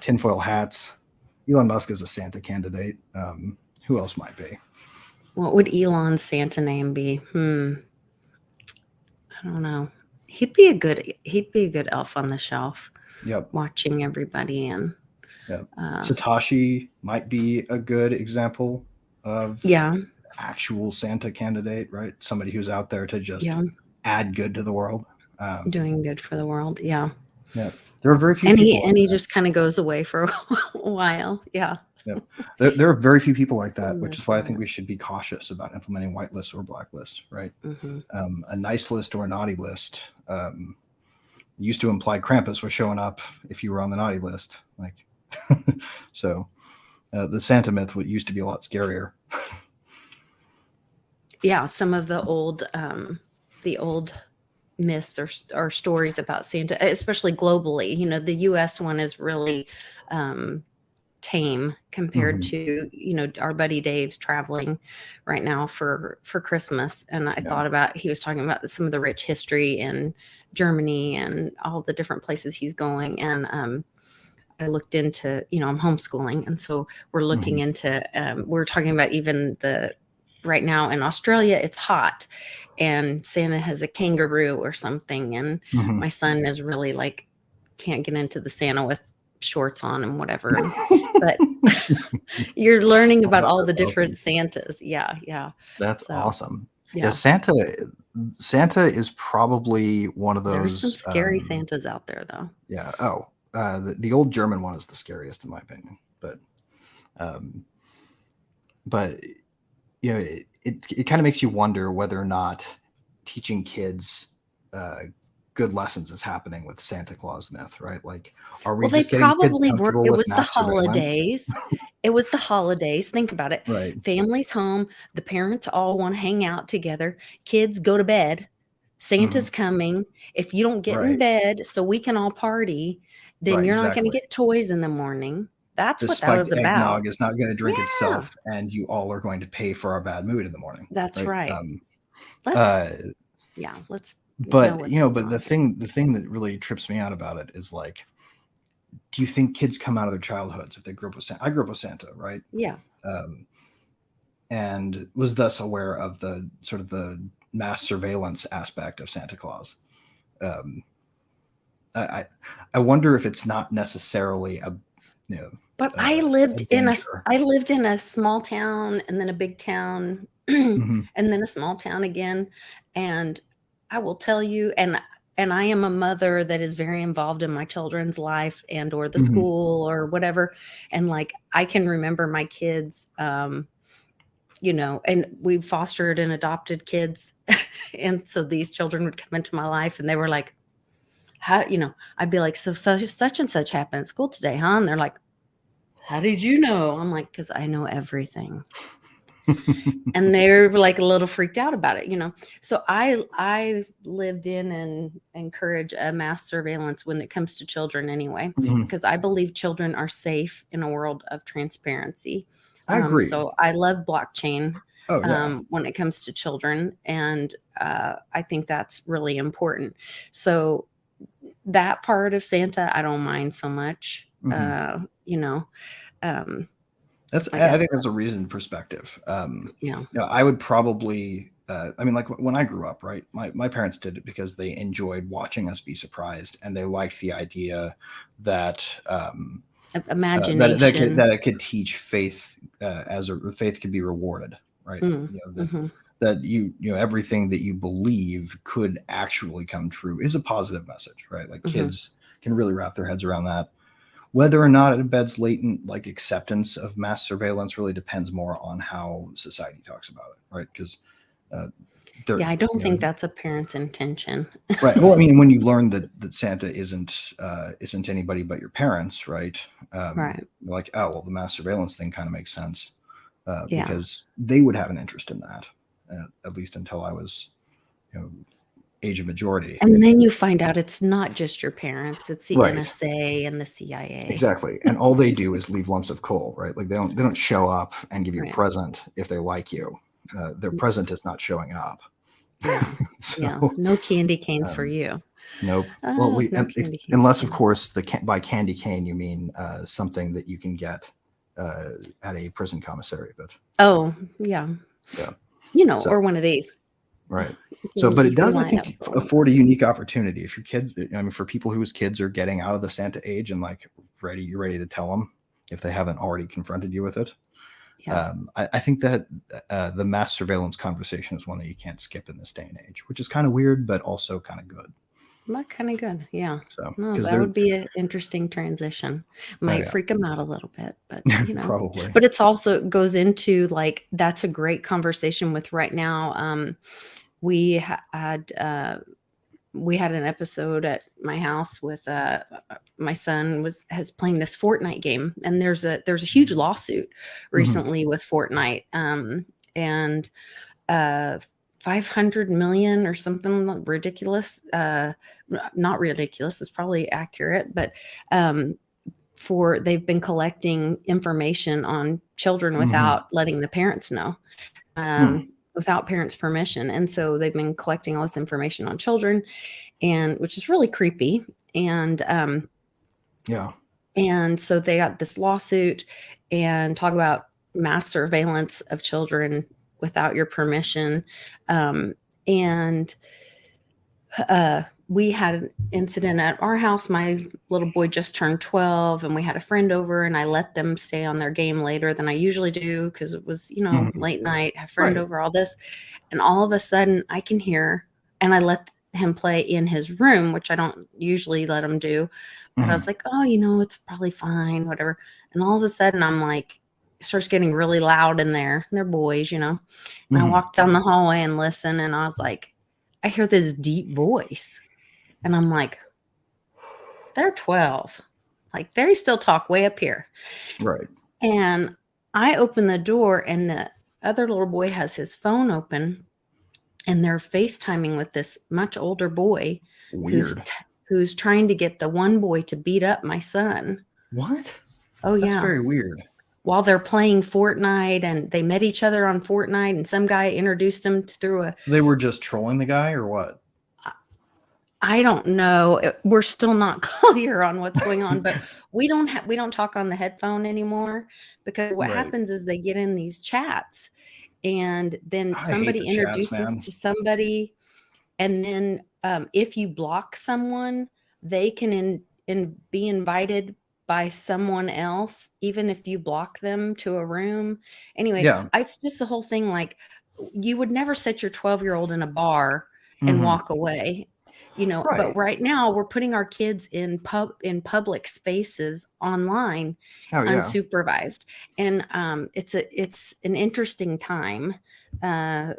tinfoil hats. Elon Musk is a Santa candidate. Who else might be? What would Elon's Santa name be? I don't know. He'd be a good elf on the shelf. Yep. Watching everybody in. Yep. Satoshi might be a good example of actual Santa candidate, right? Somebody who's out there to just add good to the world. Doing good for the world. Yeah. Yeah. There are very few people. And he just kind of goes away for a while. Yeah. Yeah. There are very few people like that, which is why I think we should be cautious about implementing whitelists or blacklists, right? A nice list or a naughty list used to imply Krampus was showing up if you were on the naughty list. So the Santa myth used to be a lot scarier. Yeah, some of the old myths or stories about Santa, especially globally. The U.S. one is really tame compared to our buddy Dave's traveling right now for Christmas, and I thought about, he was talking about some of the rich history in Germany and all the different places he's going, and I looked into, I'm homeschooling, and so we're looking into we're talking about even right now in Australia it's hot and Santa has a kangaroo or something, and my son is really like can't get into the Santa with shorts on and whatever, but you're learning about all the different Santas. That's awesome. Santa is probably one of those. There's some scary Santas out there though. The old German one is the scariest in my opinion, but it kind of makes you wonder whether or not teaching kids good lessons is happening with Santa Claus myth, right? Like, are we just getting kids comfortable with it was the holidays. It was the holidays. Think about it. Right. Families home. The parents all want to hang out together. Kids go to bed. Santa's coming. If you don't get in bed so we can all party, then you're not going to get toys in the morning. That's what that was about. Eggnog is not going to drink itself, and you all are going to pay for our bad mood in the morning. That's right. Let's. But the thing that really trips me out about it is, like, do you think kids come out of their childhoods if they grew up with Santa? I grew up with Santa, right? Yeah. And was thus aware of the sort of the mass surveillance aspect of Santa Claus. I wonder if it's not necessarily But I lived in a small town, and then a big town, and then a small town again, and I will tell you, and I am a mother that is very involved in my children's life and or the school or whatever, and like I can remember my kids, and we fostered and adopted kids, and so these children would come into my life, and they were like, "How?" I'd be like, "So such and such happened at school today, huh?" And they're like, "How did you know?" I'm like, "Because I know everything." And they're like a little freaked out about it, So I lived in and encourage a mass surveillance when it comes to children anyway, because I believe children are safe in a world of transparency. I agree. So I love blockchain when it comes to children, and I think that's really important. So that part of Santa, I don't mind so much. You know, That's I I guess, think that's a reasoned perspective. yeah. You know, I would probably I mean, like when I grew up, right? My parents did it because they enjoyed watching us be surprised, and they liked the idea that Imagination. that it could teach faith faith could be rewarded, right? Mm, You know that mhm. that you know everything that you believe could actually come true is a positive message, right? Like Mhm. kids can really wrap their heads around that. Whether or not it embeds latent like acceptance of mass surveillance really depends more on how society talks about it, right? Because uh, there, Yeah, I don't you know, think that's a parent's intention. right. Well, I mean, when you learn that Santa isn't anybody but your parents, right? Right. You're like, oh well, the mass surveillance thing kind of makes sense Yeah. because they would have an interest in that, at least until I was, you know, age of majority. And then you find out it's not just your parents, it's the Right. NSA and the CIA. Exactly. And all they do is leave lumps of coal, right? Like they don't show up and give you a Right. present if they like you. Their present is not showing up. Yeah. Yeah. So No candy canes for you. nope. Well, No candy canes unless for of me. course by candy cane you mean something that you can get at a prison commissary. But Oh, yeah. yeah, You know, so or one of these. right. So, but You it can does, I line up think, for one of afford a those. unique opportunity if your kids. I mean, for people whose kids are getting out of the Santa age and like you're ready to tell them if they haven't already confronted you with it. Yeah. I think that the mass surveillance conversation is one that you can't skip in this day and age, which is kind of weird, but also kind of good. Not kind of good. Yeah. So, No, because that they're, would be an interesting transition. oh Might yeah, freak them out a little bit, but probably. but it's also goes into like that's a great conversation with right now. We had an episode at my house with my son has playing this Fortnite game, and there's a huge lawsuit Mhm. recently with Fortnite, and uh 500 million or something ridiculous, not ridiculous, it's probably accurate, but for they've been collecting information on children Mhm. without letting the parents know, Hmm. without parents permission, and so they've been collecting all this information on children, and which is really creepy, Yeah. and so they got this lawsuit and talk about mass surveillance of children without your permission. And we had an incident at our house. My little boy just turned 12, and we had a friend over, and I let them stay on their game later than I usually do because it was, Mhm. late night, have friend Right. over, all this. And all of a sudden I can hear, and I let him play in his room, which I don't usually let him do. But I was Mhm. like, oh, it's probably fine, whatever. And all of a sudden I'm like, it starts getting really loud in there. And they're boys, And I Mhm. walked down the hallway and listened, and I was like, I hear this deep voice. And I'm like, they're 12. Like, they still talk way up here. Right. And I open the door, and the other little boy has his phone open, and they're FaceTiming with this much older boy Weird. who's trying to get the one boy to beat up my son. What? Oh, That's yeah. very weird. While they're playing Fortnite, and they met each other on Fortnite, and some guy introduced them through a, They were just trolling the guy, or what? I don't know. We're still not clear on what's going on, but we don't talk on the headphone anymore, because what Right. happens is they get in these chats, and then I hate somebody the chats, introduces man. to somebody, and then if you block someone, they can be invited by someone else, even if you block them, to a room. Anyway, Yeah. it's just the whole thing. Like, you would never set your 12-year-old in a bar and Mhm. walk away, but Right. right now we're putting our kids in public spaces online, Oh yeah. unsupervised. And it's an interesting time, that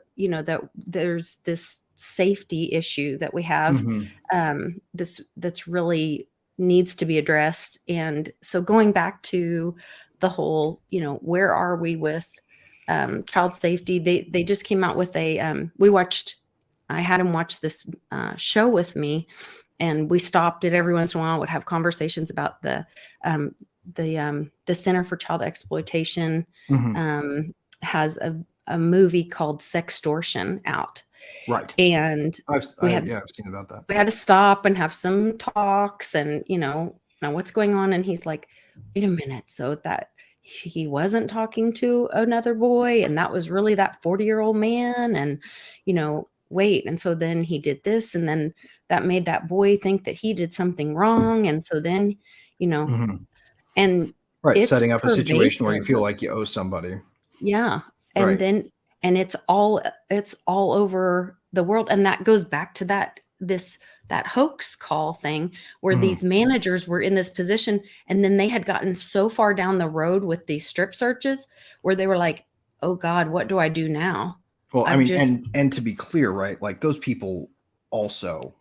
there's this safety issue that we have, Mhm. that's really needs to be addressed. And so going back to the whole, where are we with child safety? They just came out with I had him watch this show with me, and we stopped it every once in a while, would have conversations about the Center for Child Exploitation, Mhm. has a movie called Sextortion out, Right. and I've yeah, I've seen about that. we had to stop and have some talks, and now what's going on? And he's like, wait a minute, so that he wasn't talking to another boy, and that was really that 40-year-old man, and wait, and so then he did this, and then that made that boy think that he did something wrong, and so then Mhm. and Right, it's setting up a situation where you pervasive. feel like you owe somebody. Yeah. And Right. then it's all over the world. And that goes back to that hoax call thing where Mhm. these managers were in this position, and then they had gotten so far down the road with these strip searches where they were like, oh God, what do I do now? Well, I I've mean, just and to be clear, right? Like those people also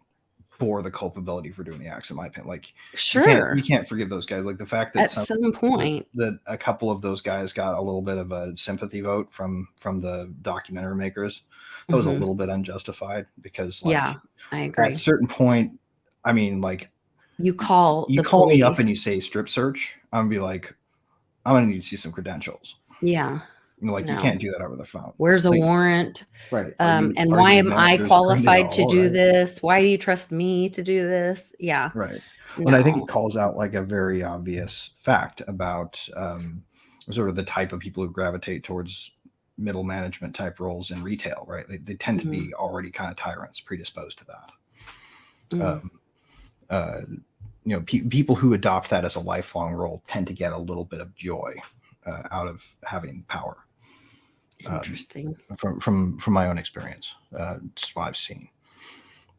bore the culpability for doing the acts, in my opinion. Like you sure can't forgive those guys. Like the fact that at some point. that a couple of those guys got a little bit of a sympathy vote from the documentary makers, that was a Mhm. little bit unjustified because Yeah, like I at a agree. certain point, I mean, like You call you the call me up and police. you say strip search, I'm gonna be like, I'm gonna need to see some credentials. Yeah, Like you no. can't do that over the phone. Where's a Like, warrant? right? And Are why you am I managers agreed at qualified to all? do Right? this? Why do you trust me to do this? Yeah, Right. Well, and I think it no. calls out like a very obvious fact about sort of the type of people who gravitate towards middle management type roles in retail, right? They tend to Mm, be already kind of tyrants, predisposed to that. mm. Um, uh, people who adopt that as a lifelong role tend to get a little bit of joy out of having power. Interesting. From my own experience, just what I've seen.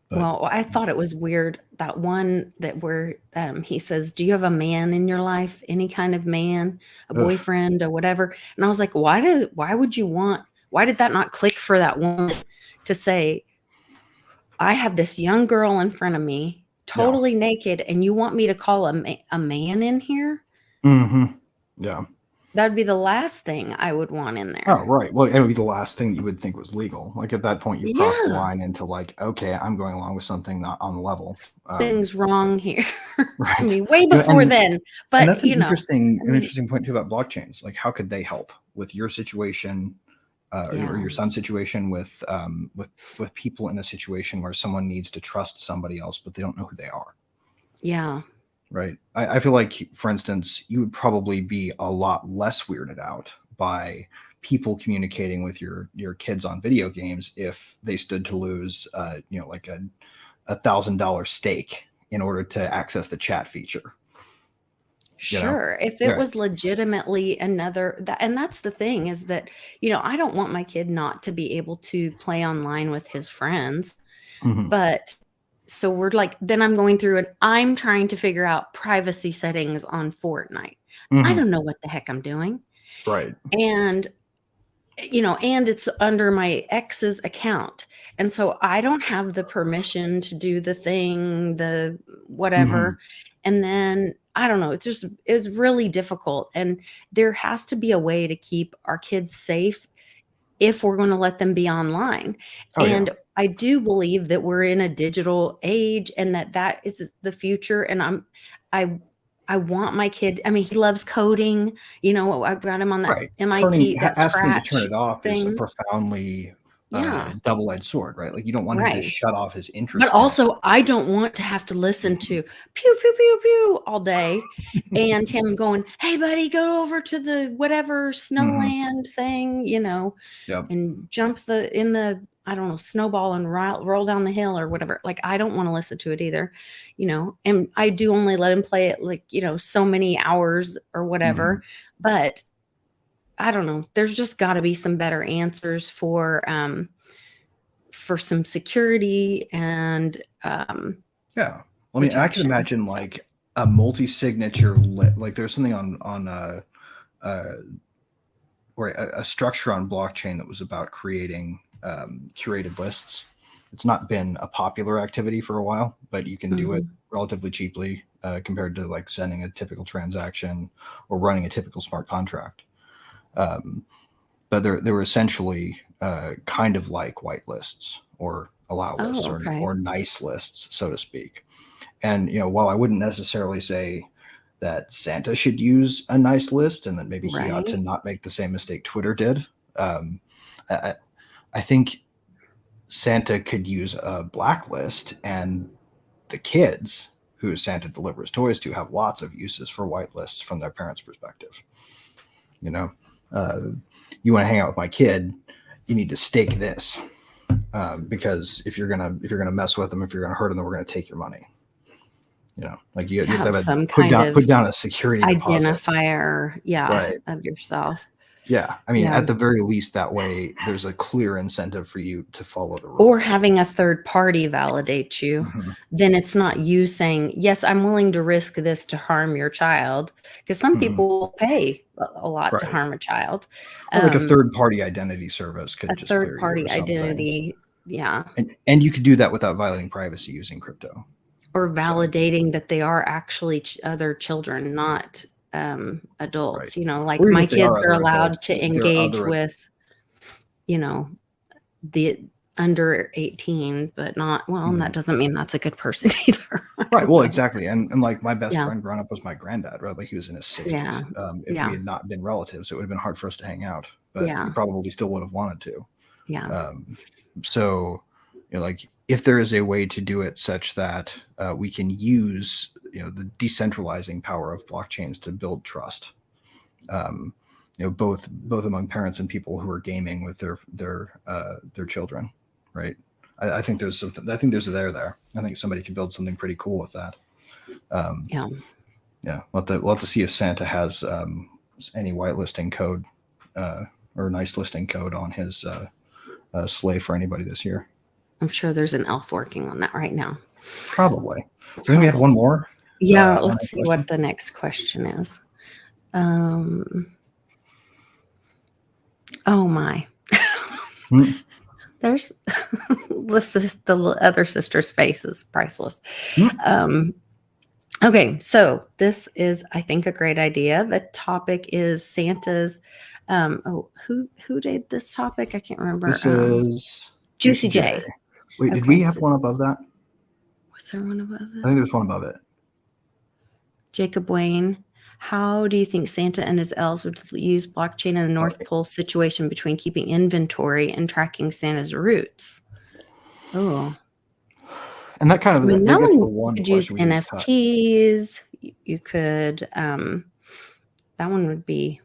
But Well, I thought it was weird that one that where he says, "Do you have a man in your life? Any kind of man, a ugh, boyfriend or whatever?" And I was like, why would you want? Why did that not click for that woman to say, "I have this young girl in front of me, yeah, totally naked, and you want me to call a man in here?" hmm, yeah. That'd be the last thing I would want in Oh, there. right. Well, it would be the last thing you would think was legal. Like at that point, you've crossed the Yeah, line into like, okay, I'm going along with something not on the level. thing's wrong here. I Right. mean, way You know, before then, and but that's I an mean, interesting point too about blockchains. Like, how could they help with your situation, or yeah, your son's situation with people in a situation where someone needs to trust somebody else, but they don't know who they are. yeah. Right. I feel like, for instance, you would probably be a lot less weirded out by people communicating with your kids on video games if they stood to lose, like $1,000 stake in order to access the chat feature. You know? Sure. If it Right. was legitimately and that's the thing is that, I don't want my kid not to be able to play online with his friends. Hmm. But so we're like, then I'm going through and I'm trying to figure out privacy settings on Fortnite. I Hmm. don't know what the heck I'm doing. Right. And and it's under my ex's account. And so I don't have the permission to do the Hmm. whatever. And then I don't know, it's really difficult. And there has to be a way to keep our kids safe if we're going to let them be online. Oh yeah. And I do believe that we're in a digital age and that is the future. And I I want my kid. I mean, he loves coding. I've got him on that Right. that Asking him to turn Scratch it off is a thing. profoundly Yeah, double-edged sword, right? Like you don't want him to right. shut off his But interest in it. also, I don't want to have to listen to pew, pew, pew, pew all day and him going, "Hey, buddy, go over to the whatever Hmm. snowland thing, Yep. and jump in the, I don't know, snowball and roll down the hill or whatever." Like, I don't want to listen to it either, and I do only let him play it like, so many hours or Hmm. whatever. But I don't know. There's just got to be some better answers for some security and Yeah. I mean, I can protection. imagine So, like a multi-signature like there's something on uh or a structure on blockchain that was about creating curated lists. It's not been a popular activity for a while, but you can do it mhm. relatively cheaply compared to like sending a typical transaction or running a typical smart contract. Um, but they were essentially kind of like white lists or allow lists Oh, okay. or nice lists, so to speak. And while I wouldn't necessarily say that Santa should use a nice list and that maybe he ought to Right. not make the same mistake Twitter did I, I think Santa could use a blacklist, and the kids who Santa delivers toys to have lots of uses for whitelists from their parents' perspective. You know, you want to hang out with my kid, you need to stake this, because if you're gonna mess with them, if you're gonna hurt them, then we're gonna take your money. You know, like you have to some put kind of down a security deposit. identifier, Right. of yourself. Yeah, I mean, Yeah. at the very least, that way there's a clear incentive for you to follow the rules. Or having a third party validate you. Mhm. Then it's not you saying, yes, I'm willing to risk this to harm your child, because some Mhm. people will pay a lot to Right. harm a child. Or like a third party identity service could A just third clear you party or something. identity, And you could do that without violating privacy using crypto. or validating that they are actually other children, not adults. Right. Like Or even my if they are kids are other allowed adults, to if they're engage other- with, the under 18, but not, well, Mhm. that doesn't mean that's a good person either. Right. Well, exactly. And like my best Yeah. friend growing up was my granddad, right? Like he was in his 60s. Yeah. If Yeah. we had not been relatives, it would have been hard for us to hang out, but Yeah. we probably still would have wanted to. Yeah. So, like if there is a way to do it such that we can use, the decentralizing power of blockchains to build trust, both among parents and people who are gaming with their children, right? I think there's something. I think there's a there. I think somebody could build something pretty cool with that. Yeah. Yeah. We'll have to see if Santa has any whitelisting code or nice listing code on his sleigh for anybody this year. I'm sure there's an elf working on that right now. Probably. So then we had one more. Yeah. Let's see what the next question is. Oh my. There's the other sister's face is priceless. Okay, so this is, I think, a great idea. The topic is Santa's. Who did this topic? I can't remember. This is Juicy J. Wait, did we have one above that? Was there one above this? I think there's one above it. Jacob Wayne. How do you think Santa and his elves would use blockchain in the North Pole situation between keeping inventory and tracking Santa's routes? Oh. And that kind of that gets one, the one you could use question we didn't NFTs. You could that one would be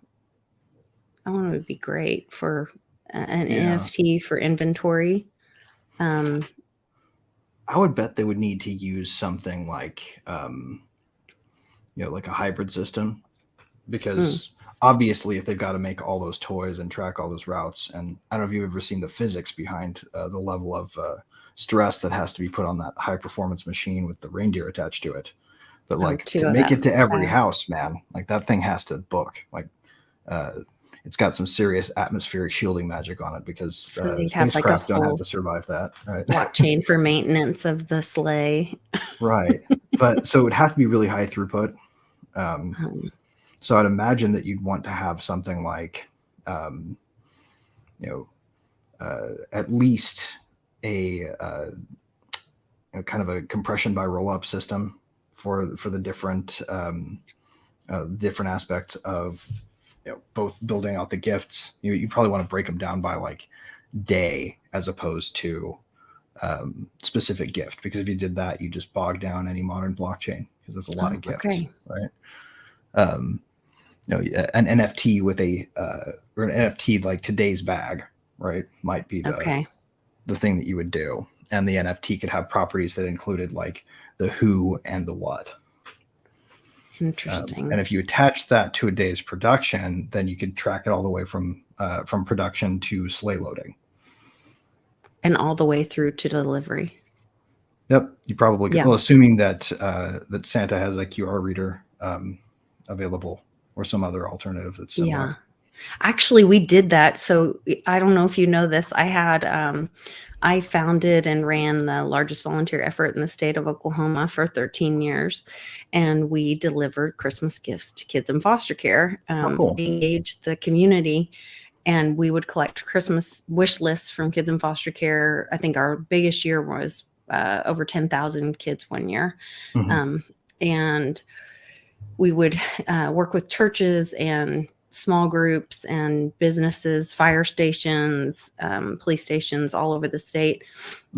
great for an NFT for inventory. I would bet they would need to use something like like a hybrid system, because obviously if they've got to make all those toys and track all those routes, and I don't know if you've ever seen the physics behind the level of stress that has to be put on that high performance machine with the reindeer attached to it, but like to make it to every house, man, like that thing has to book, like it's got some serious atmospheric shielding magic on it, because spacecraft don't have to survive that, right? Blockchain for maintenance of the sleigh. Right. But so it would have to be really high throughput. So I'd imagine that you'd want to have something like, at least a kind of a compression by roll-up system for the different aspects of both building out the gifts. You probably want to break them down by like day as opposed to specific gift, because if you did that, you just bog down any modern blockchain, because there's a lot of gifts, right? An NFT with or an NFT like today's bag, right, might be the thing that you would do, and the NFT could have properties that included like the who and the what. Interesting. And if you attach that to a day's production, then you could track it all the way from production to sleigh loading. And all the way through to delivery. Yep, you probably could. Yeah. Well, assuming that that Santa has a QR reader available, or some other alternative that's similar. Yeah. Actually, we did that. So I don't know if you know this. I founded and ran the largest volunteer effort in the state of Oklahoma for 13 years. And we delivered Christmas gifts to kids in foster care. Cool. We engaged the community, and we would collect Christmas wish lists from kids in foster care. I think our biggest year was over 10,000 kids one year. And we would work with churches and small groups and businesses, fire stations, police stations all over the state.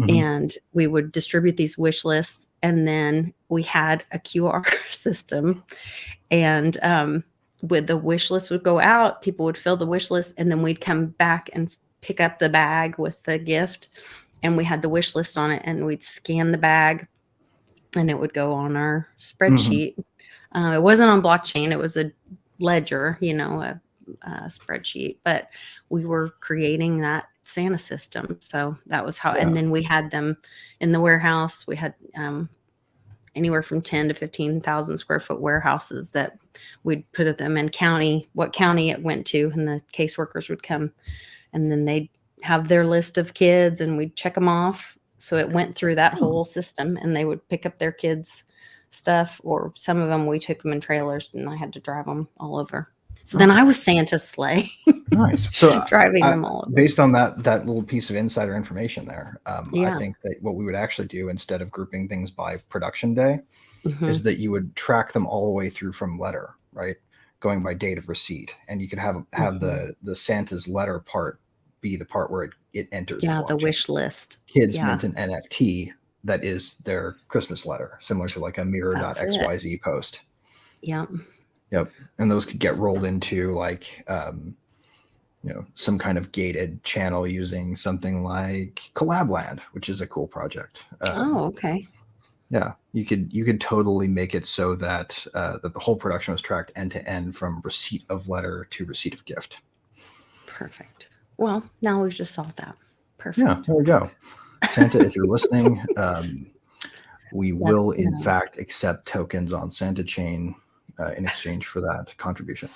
And we would distribute these wish lists. And then we had a QR system. And with the wish list would go out, people would fill the wish list, and then we'd come back and pick up the bag with the gift. And we had the wish list on it, and we'd scan the bag, and it would go on our spreadsheet. It wasn't on blockchain. It was a ledger, a spreadsheet, but we were creating that Santa system. So that was how, and then we had them in the warehouse. We had anywhere from 10 to 15,000 square foot warehouses that we'd put them in what county it went to, and the caseworkers would come, and then they'd have their list of kids, and we'd check them off. So it went through that whole system, and they would pick up their kids' stuff, or some of them we took them in trailers, and I had to drive them all over. So then I was Santa's sleigh. Nice. So driving them all over. Based on that little piece of insider information there, I think that what we would actually do, instead of grouping things by production day, is that you would track them all the way through from letter, right? Going by date of receipt. And you could have the Santa's letter part be the part where it enters. Yeah, the wish list. Kids mint an NFT that is their Christmas letter, similar to like a mirror.xyz post. Yeah. Yep. And those could get rolled into like, some kind of gated channel using something like Collabland, which is a cool project. Okay. Yeah. You could totally make it so that that the whole production was tracked end to end from receipt of letter to receipt of gift. Perfect. Well, now we've just solved that. Perfect. Yeah, there we go. Santa, if you're listening, we will in fact accept tokens on Santa Chain in exchange for that contribution.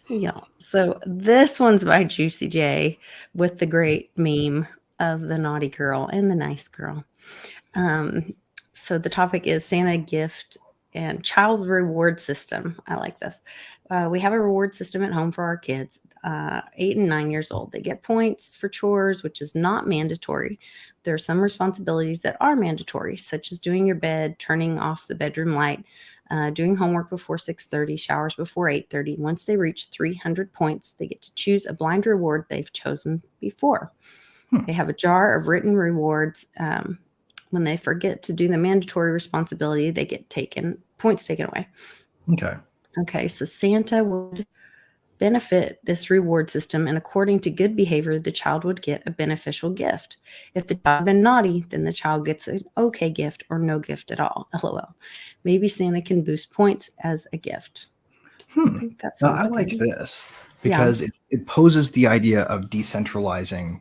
Yeah. So this one's by Juicy J with the great meme of the naughty girl and the nice girl. So the topic is Santa gift and child reward system. I like this. We have a reward system at home for our kids, 8 and 9 years old. They get points for chores, which is not mandatory. There are some responsibilities that are mandatory, such as doing your bed, turning off the bedroom light, doing homework before 6:30, showers before 8:30. Once they reach 300 points, they get to choose a blind reward they've chosen before. They have a jar of written rewards. When they forget to do the mandatory responsibility, they get points taken away. Okay, so Santa would benefit this reward system, and according to good behavior, the child would get a beneficial gift. If the child has been naughty, then the child gets an okay gift or no gift at all. LOL. Maybe Santa can boost points as a gift. I think that sounds I like this because it poses the idea of decentralizing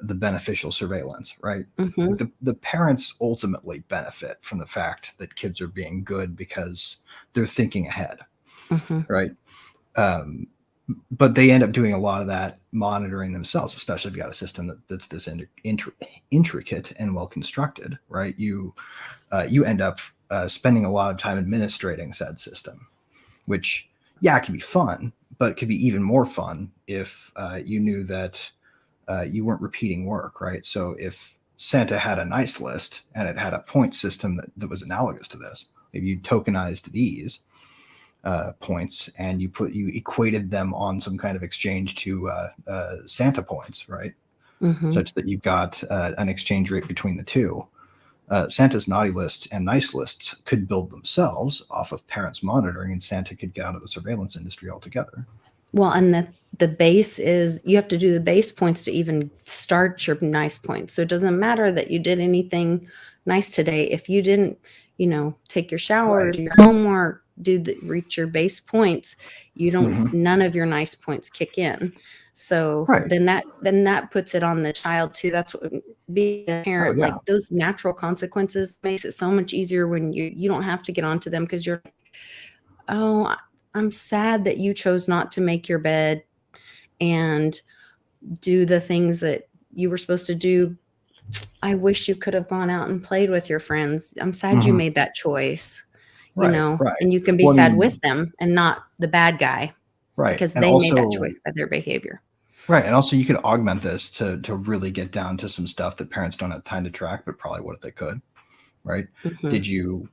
the beneficial surveillance, right? The parents ultimately benefit from the fact that kids are being good because they're thinking ahead, right? But they end up doing a lot of that monitoring themselves, especially if you got a system that's this intricate and well constructed, right? You end up spending a lot of time administrating said system, which it can be fun, but it could be even more fun if you knew that you weren't repeating work, right? So if Santa had a nice list and it had a point system that was analogous to this, if you tokenized these points and you equated them on some kind of exchange to Santa points, right? Such that you've got an exchange rate between the two. Santa's naughty lists and nice lists could build themselves off of parents monitoring, and Santa could get out of the surveillance industry altogether. Well, and the base is, you have to do the base points to even start your nice points. So it doesn't matter that you did anything nice today. If you didn't, take your shower, do your homework, reach your base points, you don't, none of your nice points kick in. So then that puts it on the child too. That's what being a parent, like those natural consequences makes it so much easier when you don't have to get onto them, because you're like, oh, I'm sad that you chose not to make your bed and do the things that you were supposed to do. I wish you could have gone out and played with your friends. I'm sad you made that choice, and you can be sad with them and not the bad guy, because they made that choice by their behavior. Right. And also you could augment this to really get down to some stuff that parents don't have time to track, but probably what if they could, right? Did you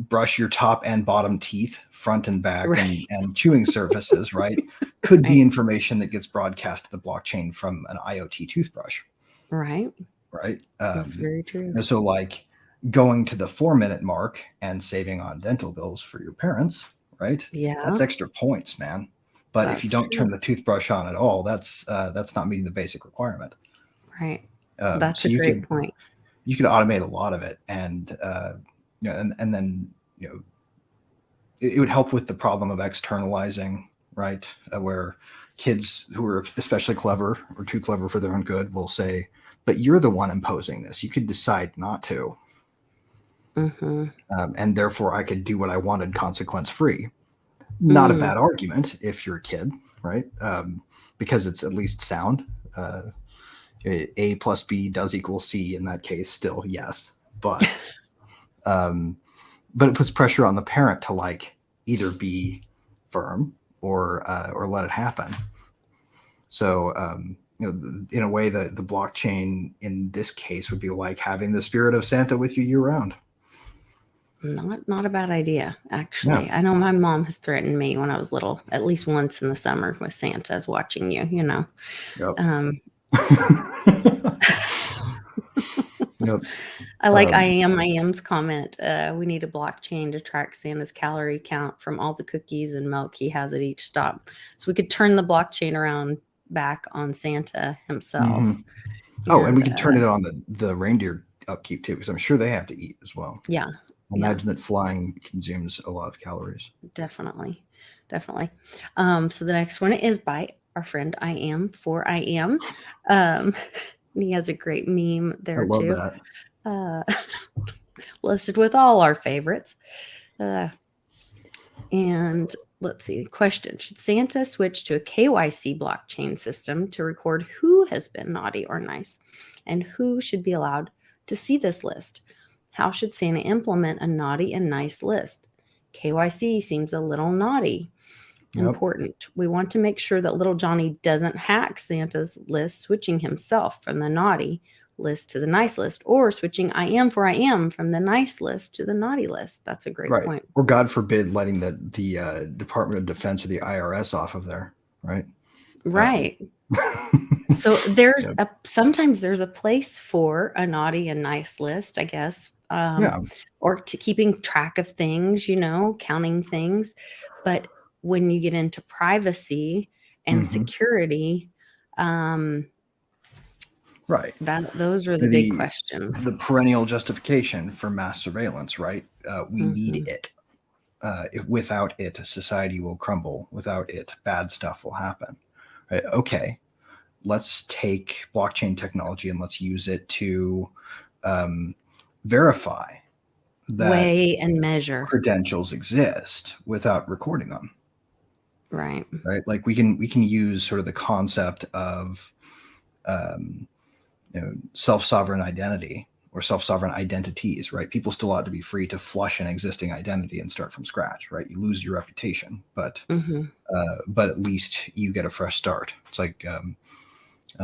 brush your top and bottom teeth, front and back, Right. and chewing surfaces, right, could be information that gets broadcast to the blockchain from an IoT toothbrush. Right. Right. That's very true. So like going to the 4-minute mark and saving on dental bills for your parents, right? Yeah. That's extra points, man. But if you That's don't turn true. the toothbrush on at all, that's not meeting the basic requirement. Right. That's So a you great could point. automate a lot of it, and and then it would help with the problem of externalizing, right? Where kids who are especially clever or too clever for their own good will say, "But you're the one imposing this. You could decide not to, and therefore I could do what I wanted, consequence free." Not a bad argument if you're a kid, right? Because it's at least sound. A plus B does equal C in that case. Still, yes, but it puts pressure on the parent to like either be firm or let it happen. So in a way, the blockchain in this case would be like having the spirit of Santa with you year round. Not a bad idea, actually. Yeah. I know my mom has threatened me when I was little, at least once in the summer with Santa's watching you, Yep. Yep. I like I am's comment. We need a blockchain to track Santa's calorie count from all the cookies and milk he has at each stop. So we could turn the blockchain around back on Santa himself. Mm-hmm. And we could turn it on the reindeer upkeep too, because I'm sure they have to eat as well. Yeah. Imagine that flying consumes a lot of calories. Definitely. So the next one is by our friend I Am for I Am. He has a great meme there too. I love that. Listed with all our favorites. And let's see. Question: should Santa switch to a KYC blockchain system to record who has been naughty or nice, and who should be allowed to see this list? How should Santa implement a naughty and nice list? KYC seems a little naughty. Yep. Important. We want to make sure that little Johnny doesn't hack Santa's list, switching himself from the naughty list to the nice list, or switching I Am for I Am from the nice list to the naughty list. That's a great point. Or God forbid, letting the Department of Defense or the IRS off of there, right? Right. So there's sometimes there's a place for a naughty and nice list, I guess. Or to keeping track of things, counting things. But when you get into privacy and security, right. Those are the big questions. The perennial justification for mass surveillance, right? We need it. Without it, society will crumble. Without it, bad stuff will happen. Right? Okay, let's take blockchain technology and let's use it to verify that weigh and measure credentials exist without recording them. Right. Like we can use sort of the concept of self-sovereign identity or self-sovereign identities, right? People still ought to be free to flush an existing identity and start from scratch, right? You lose your reputation, but at least you get a fresh start. It's like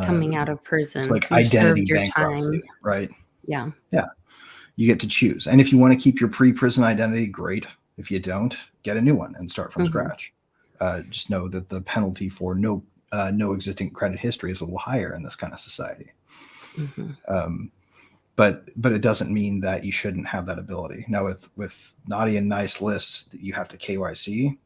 coming out of prison. It's like identity bankruptcy, right? Yeah. You get to choose, and if you want to keep your pre-prison identity, great. If you don't, get a new one and start from scratch. Just know that the penalty for no existing credit history is a little higher in this kind of society. But it doesn't mean that you shouldn't have that ability. Now with naughty and nice lists, you have to KYC.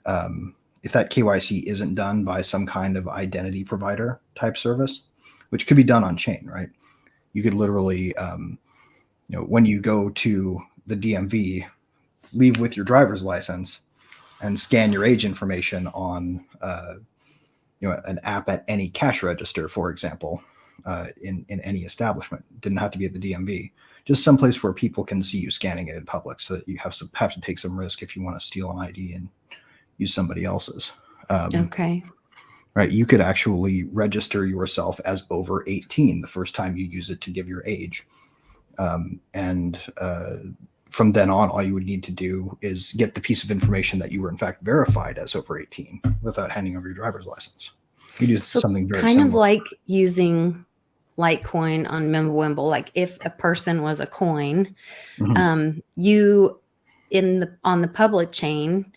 If that KYC isn't done by some kind of identity provider type service, which could be done on chain, right? You could literally, when you go to the DMV, leave with your driver's license and scan your age information on an app at any cash register, for example, in any establishment. Didn't have to be at the DMV, just someplace where people can see you scanning it in public, so that you have to take some risk if you want to steal an ID and use somebody else's. Okay. Right. You could actually register yourself as over 18 the first time you use it to give your age. And from then on, all you would need to do is get the piece of information that you were in fact verified as over 18 without handing over your driver's license. You do something very kind similar. of like using Litecoin on Mimblewimble. Like if a person was a coin, Mhm. you on the public chain,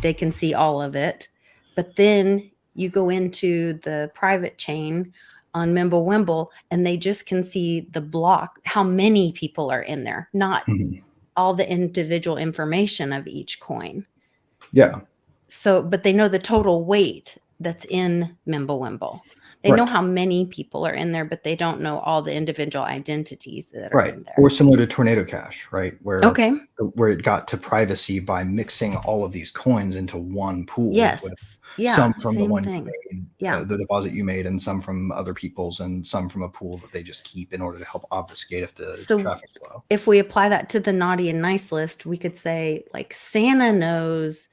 they can see all of it. But then you go into the private chain on Mimblewimble and they just can see the block, how many people are in there, not Mhm. all the individual information of each coin. Yeah. So, but they know the total weight that's in Mimblewimble. They know Right. how many people are in there, but they don't know all the individual identities that are Right. in there. Or similar to Tornado Cash, right? Okay. Where it got to privacy by mixing all of these coins into one pool with Yes. Yeah. some from the Same one thing. you made, Yeah. the deposit you made, and some from other people's, and some from a pool that they just keep in order to help obfuscate if the So traffic's low. if we apply that to the naughty and nice list, we could say like Santa knows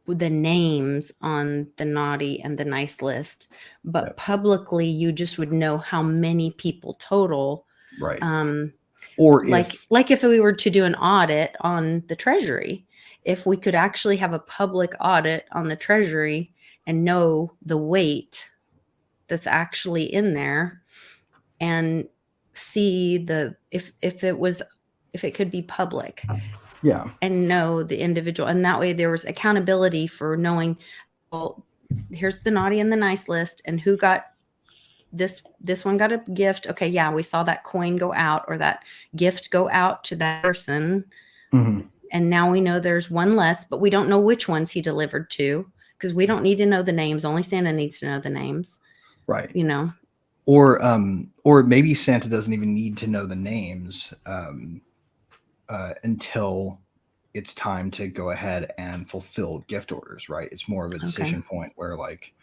the names on the naughty and the nice list, but Yep. publicly you just would know how many people total. Right. Um, Or like if we were to do an audit on the Treasury, if we could actually have a public audit on the Treasury and know the weight that's actually in there and see if it could be public yeah. and know the individual, and that way there was accountability for knowing, well, here's the naughty and the nice list and who got this one got a gift. Okay, yeah, we saw that coin go out or that gift go out to that person. Mhm. And now we know there's one less, but we don't know which ones he delivered to because we don't need to know the names. Only Santa needs to know the names. Right. You know. Or maybe Santa doesn't even need to know the names until it's time to go ahead and fulfill gift orders, right? It's more of a decision point where, like,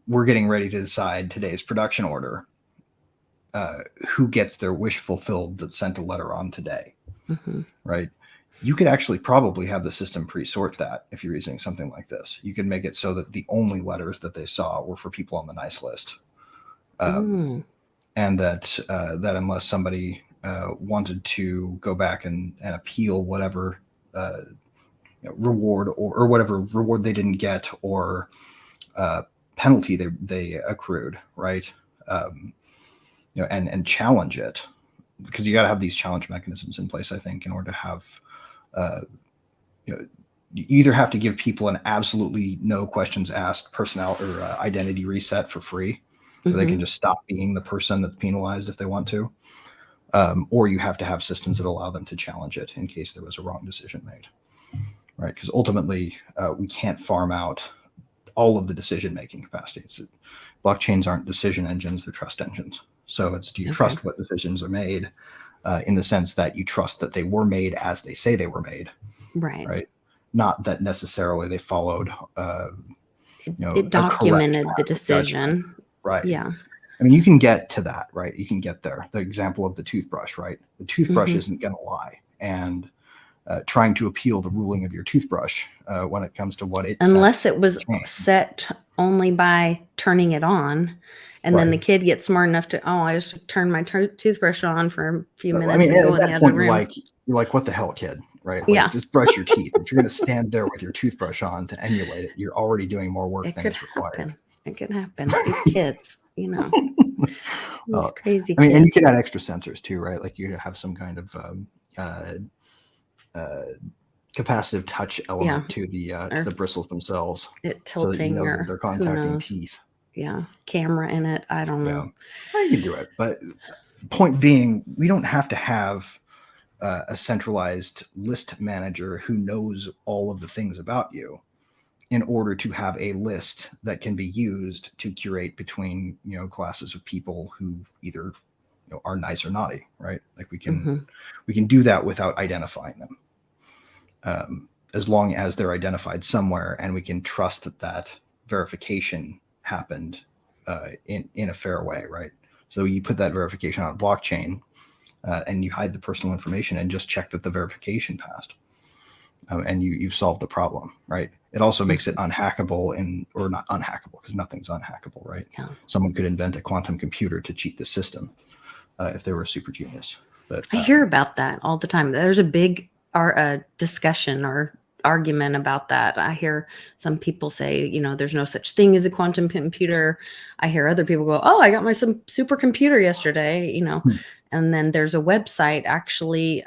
we're getting ready to decide today's production order. Who gets their wish fulfilled that sent a letter on today, right? You could actually probably have the system pre-sort that if you're using something like this. You could make it so that the only letters that they saw were for people on the nice list. And that unless somebody wanted to go back and appeal whatever reward or whatever reward they didn't get or penalty they accrued, right? And challenge it, because you got to have these challenge mechanisms in place, I think, in order to have you either have to give people an absolutely no questions asked personnel or identity reset for free, where they can just stop being the person that's penalized if they want to, or you have to have systems that allow them to challenge it in case there was a wrong decision made, right? Because ultimately we can't farm out all of the decision making capacity. Blockchains aren't decision engines, they're trust engines. So it's, do you trust what decisions are made in the sense that you trust that they were made as they say they were made, right? Not that necessarily they followed it documented the decision judgment. Right? Yeah. I mean, you can get to that, right? You can get there. The example of the toothbrush, right? The toothbrush isn't going to lie, and trying to appeal the ruling of your toothbrush when it comes to what it's unless it was set only by turning it on, and then the kid gets smart enough to, I just turn my toothbrush on for a few minutes. I mean, and go in the other room. You're like, what the hell, kid? Right? Like, just brush your teeth. If you're going to stand there with your toothbrush on to emulate it, you're already doing more work than is required. It could happen. These kids, These crazy kids. I mean, and you could add extra sensors too, right? Like you have some kind of capacitive touch element to the bristles themselves. It tilting, so that they're contacting teeth. Yeah, camera in it. I don't know. Yeah, you can do it, but point being, we don't have to have a centralized list manager who knows all of the things about you in order to have a list that can be used to curate between classes of people who either are nice or naughty, right? Like we can do that without identifying them, as long as they're identified somewhere, and we can trust that verification happened in a fair way, right? So you put that verification on a blockchain, and you hide the personal information and just check that the verification passed, and you've solved the problem, right? It also makes it unhackable, or not unhackable, because nothing's unhackable, right? Yeah. Someone could invent a quantum computer to cheat the system if they were a super genius. But I hear about that all the time. There's a big discussion or argument about that. I hear some people say, there's no such thing as a quantum computer. I hear other people go, oh, I got my some supercomputer yesterday, and then there's a website actually,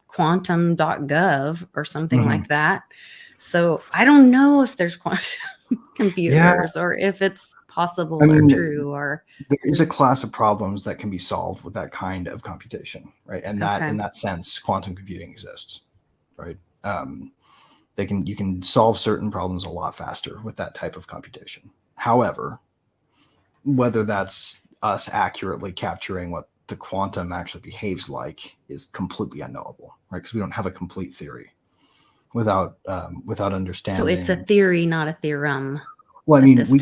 quantum.gov or something like that. So I don't know if there's quantum computers or if it's possible or true, or there is a class of problems that can be solved with that kind of computation, right? And that Okay. in that sense, quantum computing exists, right? You can solve certain problems a lot faster with that type of computation. However, whether that's us accurately capturing what the quantum actually behaves like is completely unknowable, right? Because we don't have a complete theory without understanding. So it's a theory, not a theorem. Well, I mean, we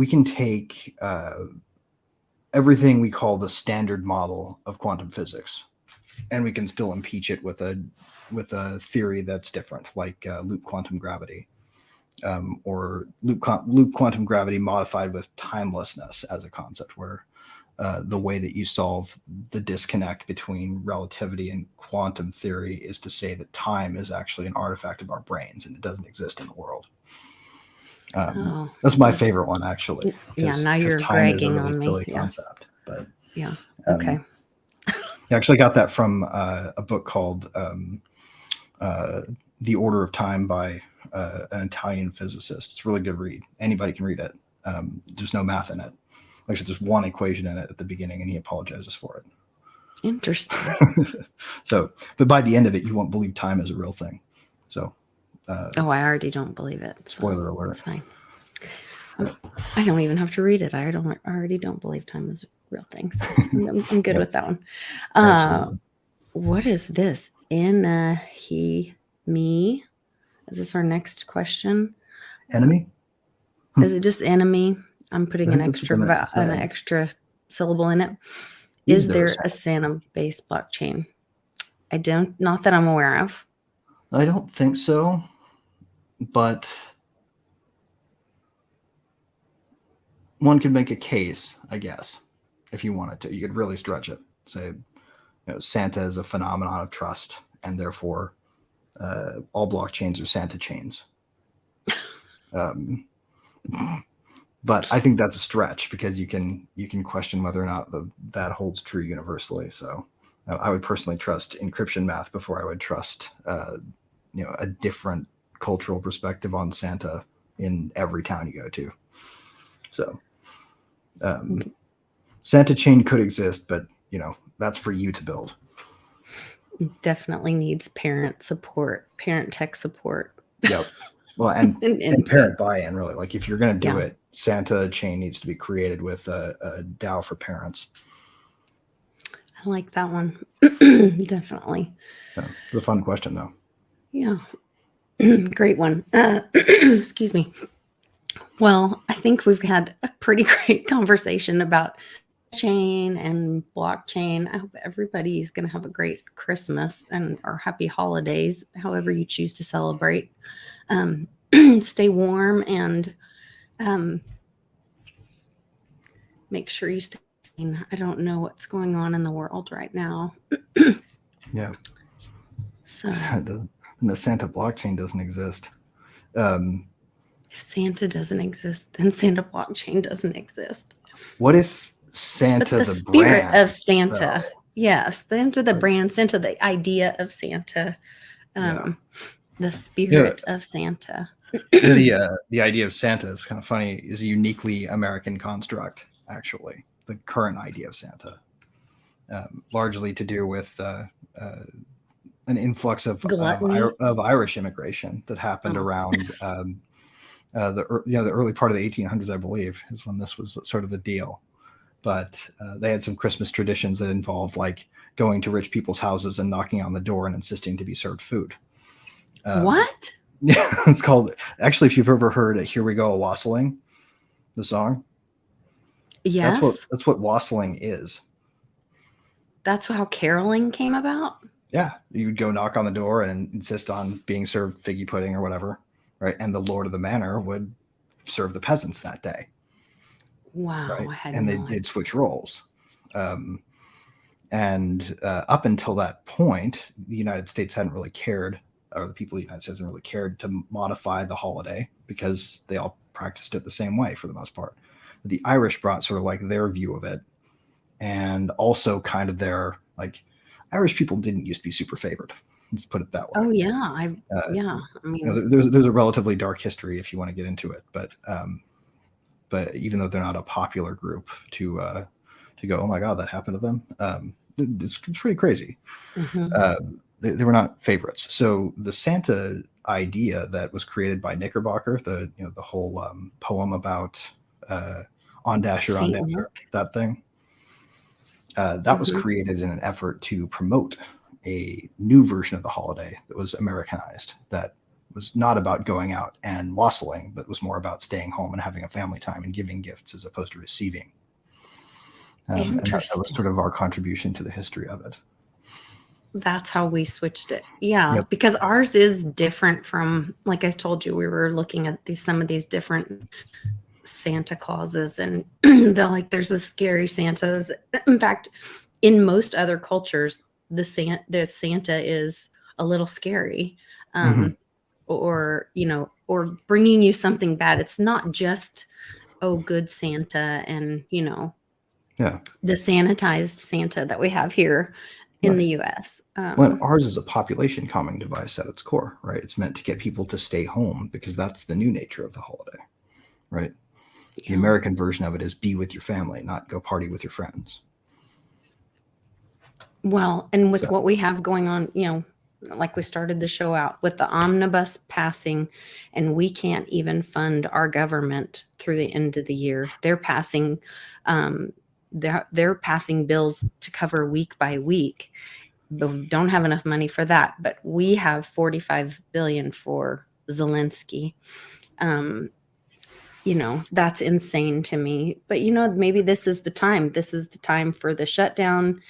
can take everything we call the standard model of quantum physics, and we can still impeach it with a theory that's different, like loop quantum gravity, or loop quantum gravity modified with timelessness as a concept, where the way that you solve the disconnect between relativity and quantum theory is to say that time is actually an artifact of our brains and it doesn't exist in the world. That's my favorite one, actually. Yeah, now you're time is a bragging really on me. silly concept, but yeah. Okay. I actually got that from a book called The Order of Time by an Italian physicist. It's a really good read. Anybody can read it. There's no math in it. Actually, there's one equation in it at the beginning, and he apologizes for it. Interesting. So, but by the end of it, you won't believe time is a real thing. So. I already don't believe it. So spoiler alert. It's fine. I don't even have to read it. I already don't believe time is a real thing. So I'm good with that one. What is this? He, me? Is this our next question? Enemy? Is it just enemy? I'm putting an extra syllable in it. Is there a Santa-based blockchain? Not that I'm aware of. I don't think so, but one could make a case, I guess, if you wanted to. You could really stretch it. Say, Santa is a phenomenon of trust, and therefore all blockchains are Santa chains. But I think that's a stretch, because you can question whether or not that holds true universally. So I would personally trust encryption math before I would trust a different cultural perspective on Santa in every town you go to. So Santa chain could exist, but that's for you to build. Definitely needs parent tech support. Yep. Well, and parent buy-in, really. Like, if you're going to do it, Santa chain needs to be created with a DAO for parents. I like that one. Definitely. So, it's a fun question, though. Yeah. Great one. Excuse me. Well, I think we've had a pretty great conversation about chain and blockchain. I hope everybody's going to have a great Christmas or happy holidays, however you choose to celebrate. Stay warm and make sure you stay sane. I don't know what's going on in the world right now. Yeah. So the Santa blockchain doesn't exist. If Santa doesn't exist, then Santa blockchain doesn't exist. What if Santa, the spirit of Santa? Yes, Santa the brand, Santa the idea of Santa, the spirit of Santa. The idea of Santa is kind of funny. Is a uniquely American construct, actually. The current idea of Santa, largely to do with an influx of Irish immigration that happened around the early part of the 1800s, I believe, is when this was sort of the deal. But they had some Christmas traditions that involved, like, going to rich people's houses and knocking on the door and insisting to be served food. What? Yeah, it's called, actually, if you've ever heard Here We Go A-Wassailing, the song. Yes. That's what wassailing is. That's how caroling came about? Yeah. You would go knock on the door and insist on being served figgy pudding or whatever, right? And the lord of the manor would serve the peasants that day. Wow. Right? They'd switch roles. And up until that point, the United States hadn't really cared or the people of the United States haven't really cared to modify the holiday because they all practiced it the same way for the most part. The Irish brought sort of like their view of it, and also kind of their, like, Irish people didn't used to be super favored. Let's put it that way. Oh yeah, I mean, there's a relatively dark history if you want to get into it, but even though they're not a popular group to go, oh my God, that happened to them. It's pretty crazy. Mm-hmm. They were not favorites. So the Santa idea that was created by Knickerbocker, the whole poem about on Dasher, on Saint Dancer, Nick. that thing, that was created in an effort to promote a new version of the holiday that was Americanized, that was not about going out and wassailing, but was more about staying home and having a family time and giving gifts as opposed to receiving. And that was sort of our contribution to the history of it. That's how we switched it. Yeah, Yep. because ours is different from, like I told you, we were looking at some of these different Santa Clauses, and there's the scary Santas. In fact, in most other cultures, the Santa is a little scary, or bringing you something bad. It's not just, oh, good Santa, and the sanitized Santa that we have here in the U.S. Well, ours is a population calming device at its core, right? It's meant to get people to stay home because that's the new nature of the holiday, right? Yeah. The American version of it is be with your family, not go party with your friends. Well, and with what we have going on, like we started the show out with the omnibus passing, and we can't even fund our government through the end of the year. They're passing, they're passing bills to cover week by week. But we don't have enough money for that. But we have $45 billion for Zelensky. That's insane to me. But maybe this is the time. This is the time for the shutdown.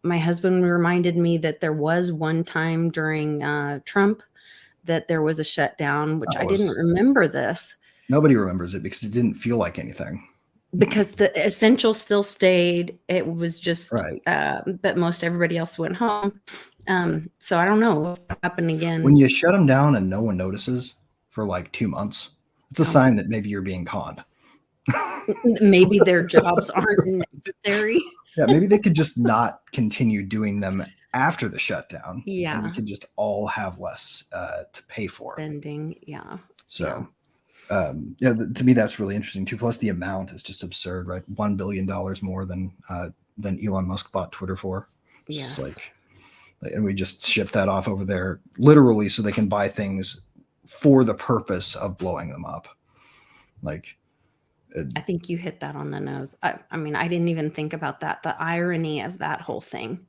My husband reminded me that there was one time during Trump that there was a shutdown, which I didn't remember this. Nobody remembers it because it didn't feel like anything. Because the essential still stayed. It was just, right. But most everybody else went home. So I don't know what happened again. When you shut them down and no one notices for like 2 months, it's a sign that maybe you're being conned. Maybe their jobs aren't necessary. Yeah, maybe they could just not continue doing them after the shutdown. Yeah. And we could just all have less to pay for. Spending, yeah. So, to me, that's really interesting too. Plus, the amount is just absurd, right? $1 billion more than Elon Musk bought Twitter for. Yes. And we just ship that off over there literally so they can buy things for the purpose of blowing them up. I think you hit that on the nose. I mean, I didn't even think about that. The irony of that whole thing.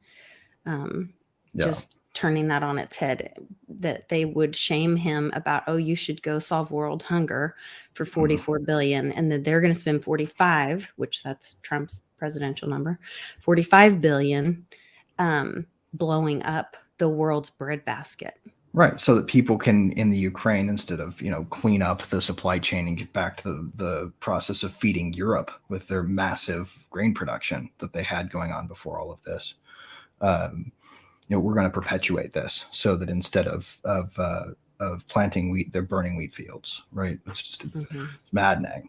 Just turning that on its head, that they would shame him about, oh, you should go solve world hunger for $44 billion, and that they're going to spend 45, which that's Trump's presidential number, $45 billion, blowing up the world's breadbasket. Right, so that people can, in the Ukraine, instead of clean up the supply chain and get back to the process of feeding Europe with their massive grain production that they had going on before all of this, we're going to perpetuate this so that instead of planting wheat, they're burning wheat fields. Right, it's just it's maddening,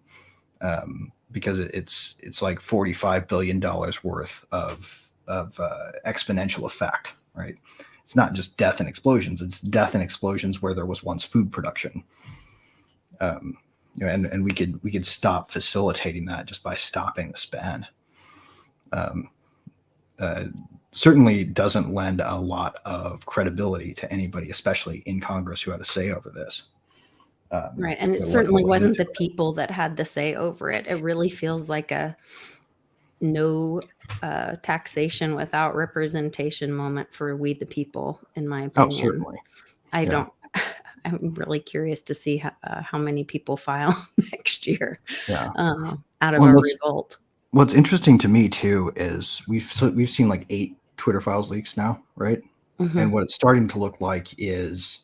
because it's like $45 billion worth of exponential effect. Right. It's not just death and explosions. It's death and explosions where there was once food production. And we could stop facilitating that just by stopping the span. Certainly doesn't lend a lot of credibility to anybody, especially in Congress, who had a say over this. Right. And it certainly wasn't the people that had the say over it. It really feels like a no taxation without representation moment for we the people, in my opinion. Oh, certainly. I'm really curious to see how many people file next year out of a revolt. What's interesting to me too is we've seen like 8 Twitter files leaks now, right? And what it's starting to look like is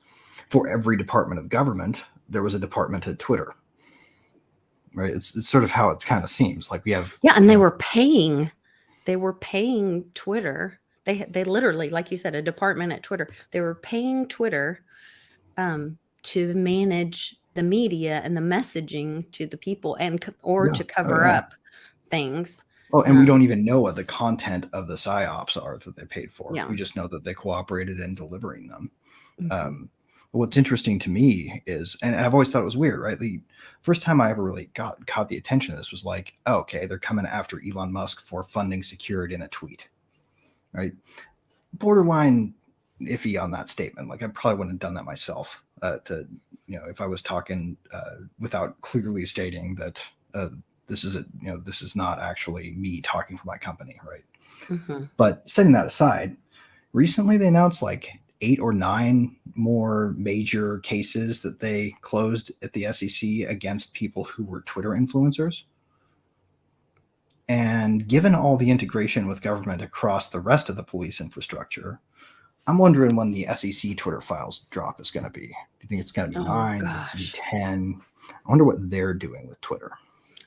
for every department of government, there was a department at Twitter. Right. It's sort of how it kind of seems like we have. Yeah. And they were paying Twitter. They literally, like you said, a department at Twitter. They were paying Twitter to manage the media and the messaging to the people or to cover up things. Oh, and we don't even know what the content of the PSYOPs are that they paid for. Yeah. We just know that they cooperated in delivering them. Mm-hmm. What's interesting to me is, and I've always thought it was weird, right? The first time I ever really caught the attention of this was like, oh, okay, they're coming after Elon Musk for funding secured in a tweet, right? Borderline iffy on that statement. Like I probably wouldn't have done that myself. If I was talking without clearly stating that this is not actually me talking for my company, right? Mm-hmm. But setting that aside, recently they announced like 8 or 9 more major cases that they closed at the SEC against people who were Twitter influencers. And given all the integration with government across the rest of the police infrastructure, I'm wondering when the SEC Twitter files drop is going to be. Do you think it's going to be 9? It's going to be 10? I wonder what they're doing with Twitter.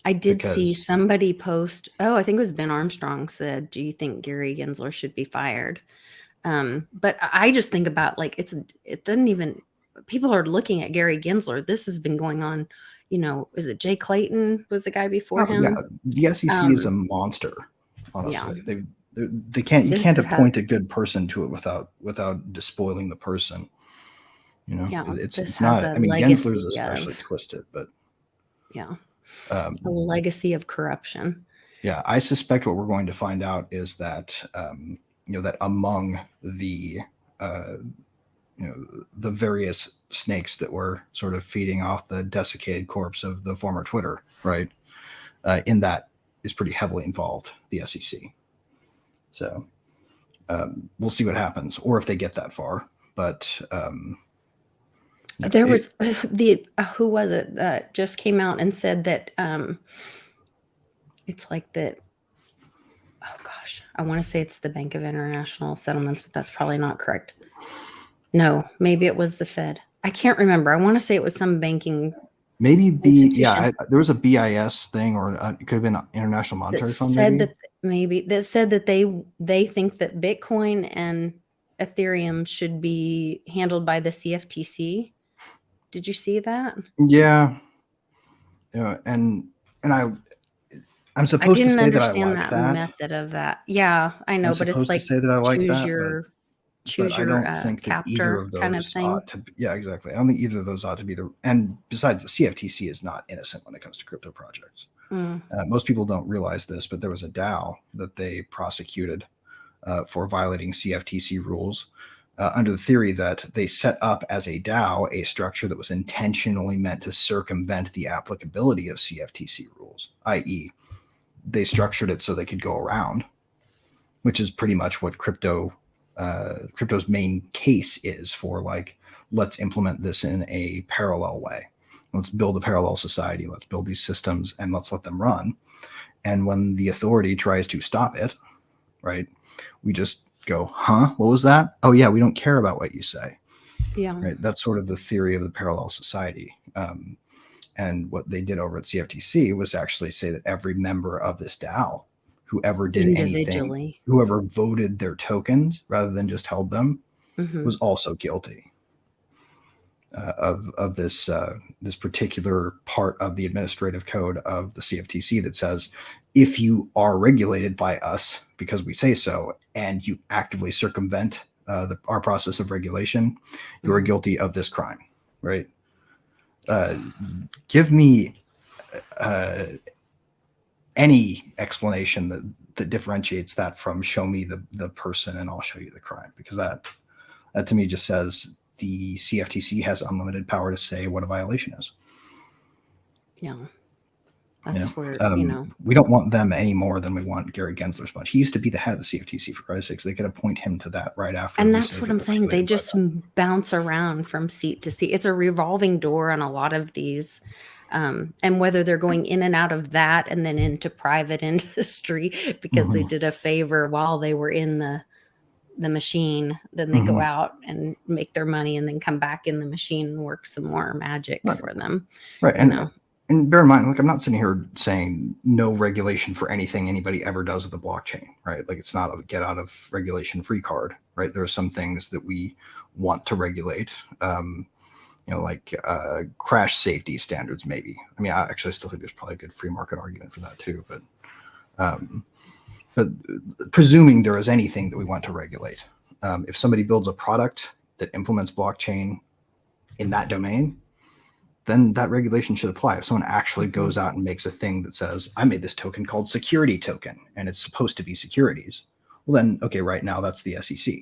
I did see somebody post, I think it was Ben Armstrong said, do you think Gary Gensler should be fired? But I just think about like, it doesn't even, people are looking at Gary Gensler. This has been going on, is it Jay Clayton was the guy before him? Yeah, the SEC is a monster, honestly. Yeah. You can't appoint a good person to it without despoiling the person. It's not, I mean, Gensler's especially twisted, but yeah. A legacy of corruption. Yeah, I suspect what we're going to find out is that that among the the various snakes that were sort of feeding off the desiccated corpse of the former Twitter, right? In that is pretty heavily involved, the SEC. So we'll see what happens, or if they get that far. But there was who was it that just came out and said that it's like that. Oh gosh, I want to say it's the Bank of International Settlements, but that's probably not correct. No, maybe it was the Fed. I can't remember. I want to say it was some banking. Maybe there was a BIS thing, or it could have been International Monetary Fund. That said that they think that Bitcoin and Ethereum should be handled by the CFTC. Did you see that? Yeah. And I'm supposed to say that I like that method of that. Yeah, I know, but it's like to say that I like that. Choose your I don't think that either of those kind of thing. ought to. Yeah, exactly. I don't think either of those ought to be and besides, the CFTC is not innocent when it comes to crypto projects. Most people don't realize this, but there was a DAO that they prosecuted for violating CFTC rules under the theory that they set up as a DAO a structure that was intentionally meant to circumvent the applicability of CFTC rules, i.e., they structured it so they could go around, which is pretty much what crypto's main case is for. Like, let's implement this in a parallel way. Let's build a parallel society. Let's build these systems and let's let them run. And when the authority tries to stop it, right, we just go, huh? What was that? Oh yeah, we don't care about what you say. Yeah. Right. That's sort of the theory of the parallel society. And what they did over at CFTC was actually say that every member of this DAO, whoever did anything, whoever voted their tokens rather than just held them, was also guilty of this particular part of the administrative code of the CFTC that says, if you are regulated by us because we say so, and you actively circumvent our process of regulation, you are guilty of this crime, right? Give me any explanation that differentiates that from show me the person and I'll show you the crime, because that to me just says the CFTC has unlimited power to say what a violation is. Yeah. That's where, we don't want them any more than we want Gary Gensler's bunch. He used to be the head of the CFTC, for Christ's sakes. They could appoint him to that right after. And that's what I'm saying. They just bounce around from seat to seat. It's a revolving door on a lot of these. And whether they're going in and out of that and then into private industry because they did a favor while they were in the machine, then they go out and make their money and then come back in the machine and work some more magic for them. Right. And and bear in mind, like, I'm not sitting here saying no regulation for anything anybody ever does with the blockchain, right? Like, it's not a get out of regulation free card, right? There are some things that we want to regulate, like crash safety standards, maybe. I mean, I actually still think there's probably a good free market argument for that too, but presuming there is anything that we want to regulate, if somebody builds a product that implements blockchain in that domain, then that regulation should apply. If someone actually goes out and makes a thing that says, I made this token called security token, and it's supposed to be securities, well then, okay, right now that's the SEC.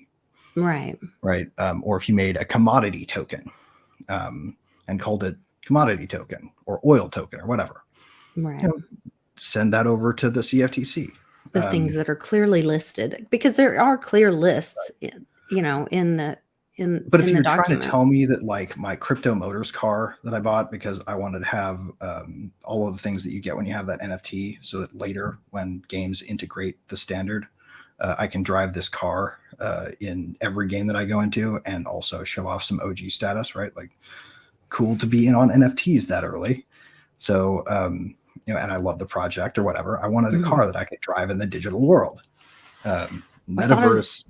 Right. Right. Or if you made a commodity token and called it commodity token or oil token or whatever, Right. Send that over to the CFTC. The things that are clearly listed, because there are clear lists, in the But if in the you're trying to documents. tell me that, like, my crypto motors car that I bought because I wanted to have all of the things that you get when you have that NFT, so that later when games integrate the standard, I can drive this car in every game that I go into and also show off some OG status, right? Like, cool to be in on NFTs that early. So, and I love the project or whatever. I wanted a car that I could drive in the digital world. Metaverse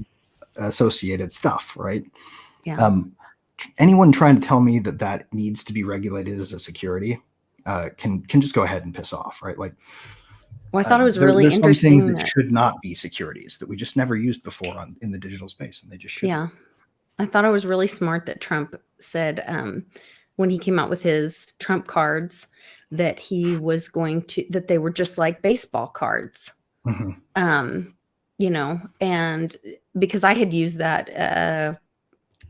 associated stuff, right? Yeah. Anyone trying to tell me that needs to be regulated as a security can just go ahead and piss off, right? Like, well, I thought it was really there's interesting some things that should not be securities that we just never used before in the digital space, and they just should. Yeah, I thought it was really smart that Trump said when he came out with his Trump cards that he was going to, that they were just like baseball cards. And because I had used that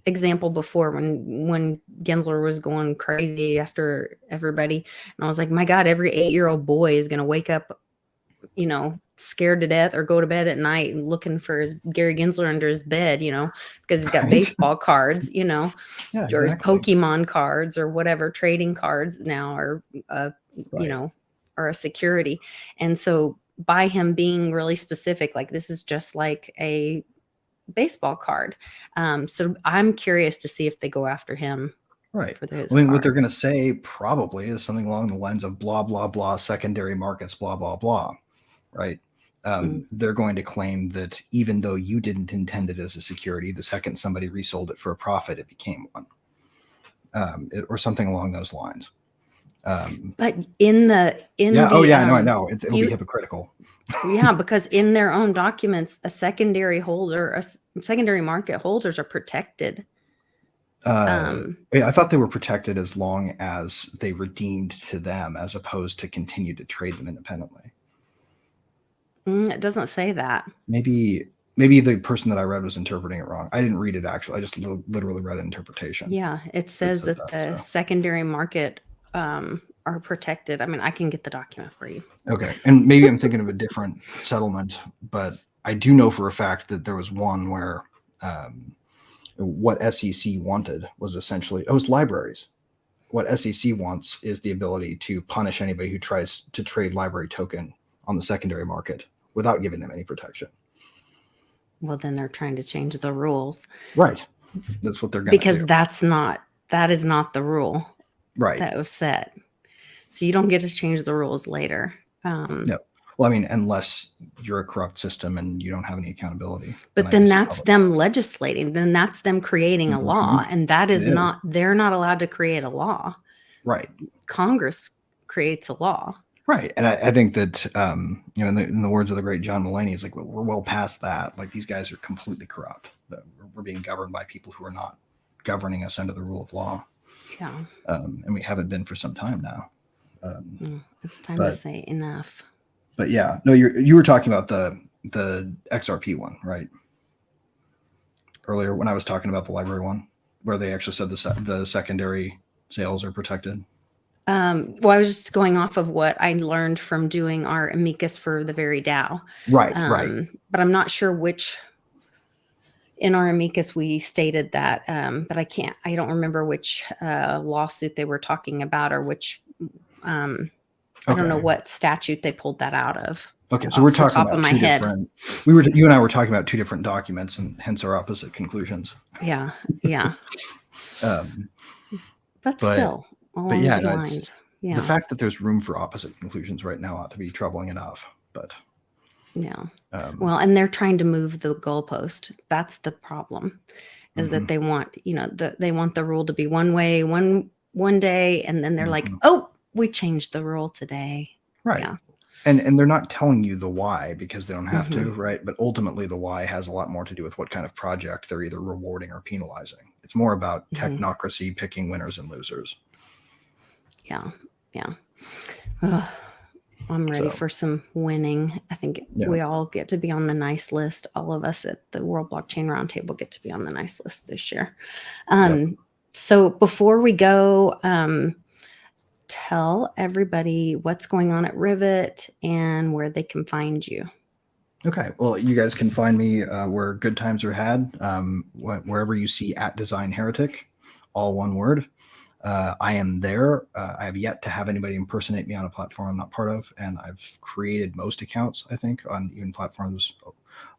example before when Gensler was going crazy after everybody, and I was like, my God, every 8-year-old boy is going to wake up, scared to death or go to bed at night looking for his Gary Gensler under his bed, because he's got baseball cards, Yeah, or exactly. Pokemon cards or whatever, trading cards now are, are a security. And so by him being really specific, like, this is just like a baseball card. So I'm curious to see if they go after him. Right. For those what they're cards. going to say probably is something along the lines of blah, blah, blah, secondary markets, blah, blah, blah. Right. They're going to claim that even though you didn't intend it as a security, the second somebody resold it for a profit, it became one. Or something along those lines. But I know. It'll be hypocritical. Yeah, because in their own documents, a secondary market holders are protected. I thought they were protected as long as they redeemed to them, as opposed to continue to trade them independently. It doesn't say that. Maybe the person that I read was interpreting it wrong. I didn't read it actually. I just literally read an interpretation. Yeah, it says that the secondary market are protected. I mean, I can get the document for you. Okay, and maybe I'm thinking of a different settlement, but I do know for a fact that there was one where what SEC wanted was essentially, it was libraries. What SEC wants is the ability to punish anybody who tries to trade library token on the secondary market without giving them any protection. Well, then they're trying to change the rules. Right. That's what they're going to do. Because that is not the rule. Right. That was set. So you don't get to change the rules later. No. Well, I mean, unless you're a corrupt system and you don't have any accountability. But then that's them legislating. Then that's them creating a law. And that is not, they're not allowed to create a law. Right. Congress creates a law. Right. And I think that, in the words of the great John Mulaney, it's like, we're well past that. Like, these guys are completely corrupt. We're being governed by people who are not governing us under the rule of law. Yeah. And we haven't been for some time now. It's time to say enough. But yeah, no, you were talking about the XRP one, right? Earlier when I was talking about the library one, where they actually said the secondary sales are protected. Well, I was just going off of what I learned from doing our amicus for the very DAO. Right, right. But I'm not sure which. In our amicus, we stated that, but I don't remember which lawsuit they were talking about, or which. I don't know what statute they pulled that out of. Okay, so we're talking about two different. You and I were talking about two different documents, and hence our opposite conclusions. Yeah. But still, lines. Yeah. The fact that there's room for opposite conclusions right now ought to be troubling enough. But yeah. Well, and they're trying to move the goalpost. That's the problem, is that they want, they want the rule to be one way, one day, and then they're like, oh, we changed the rule today. Right. Yeah. And they're not telling you the why because they don't have to, right? But ultimately the why has a lot more to do with what kind of project they're either rewarding or penalizing. It's more about technocracy picking winners and losers. Yeah. Yeah. Ugh, I'm ready for some winning. I think we all get to be on the nice list. All of us at the World Blockchain Roundtable get to be on the nice list this year. So before we go, tell everybody what's going on at Rivet and where they can find you. Okay. Well, you guys can find me where good times are had, wherever you see @DesignHeretic, all one word. I am there. I have yet to have anybody impersonate me on a platform I'm not part of, and I've created most accounts, I think, on even platforms a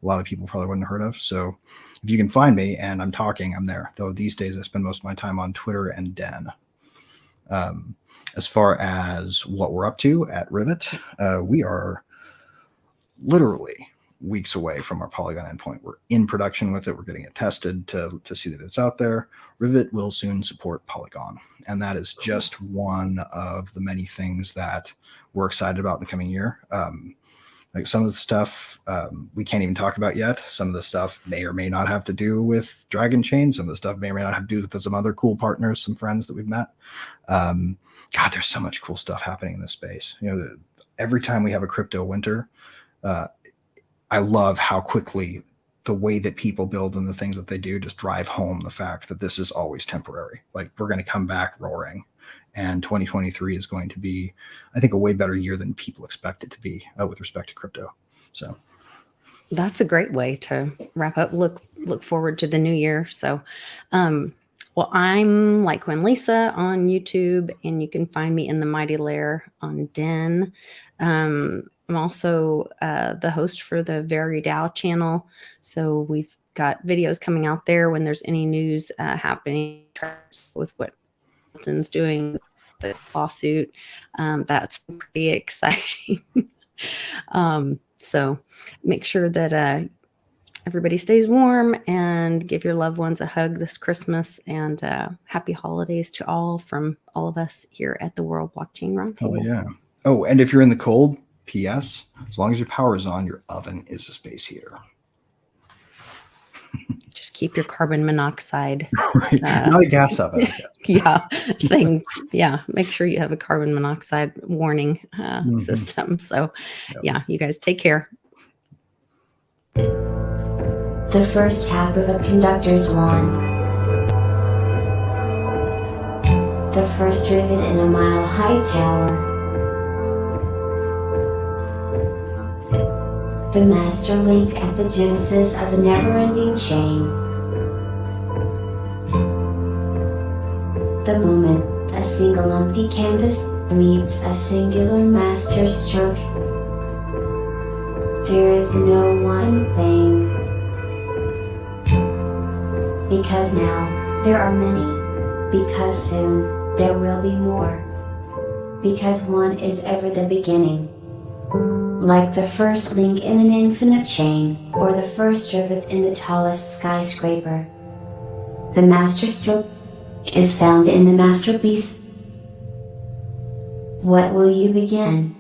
lot of people probably wouldn't have heard of. So if you can find me and I'm talking, I'm there. Though these days I spend most of my time on Twitter and Den. As far as what we're up to at Rivet, we are literally weeks away from our Polygon endpoint. We're in production with it. We're getting it tested to see that it's out there. Rivet will soon support Polygon. And that is just one of the many things that we're excited about in the coming year. Like some of the stuff we can't even talk about yet. Some of the stuff may or may not have to do with Dragon Chain. Some of the stuff may or may not have to do with some other cool partners, some friends that we've met. God, there's so much cool stuff happening in this space. Every time we have a crypto winter, I love how quickly the way that people build and the things that they do just drive home the fact that this is always temporary. Like, we're going to come back roaring, and 2023 is going to be, I think, a way better year than people expect it to be with respect to crypto. So that's a great way to wrap up. Look forward to the new year. So, well, I'm like Quinn Lisa on YouTube, and you can find me in the Mighty Lair on Den. I'm also the host for the Very DAO channel. So we've got videos coming out there when there's any news happening with what Milton's doing, the lawsuit. That's pretty exciting. So make sure that everybody stays warm and give your loved ones a hug this Christmas, and happy holidays to all from all of us here at the World Blockchain Roundtable. Oh, yeah. Oh, and if you're in the cold, P.S., as long as your power is on, your oven is a space heater. Just keep your carbon monoxide. Right. Not a gas oven. Yeah. Make sure you have a carbon monoxide warning system. So, you guys take care. The first tap of a conductor's wand. The first rivet in a mile-high tower. The master link at the genesis of a never-ending chain. The moment a single empty canvas meets a singular master stroke. There is no one thing. Because now there are many. Because soon there will be more. Because one is ever the beginning. Like the first link in an infinite chain, or the first rivet in the tallest skyscraper. The master stroke is found in the masterpiece. What will you begin?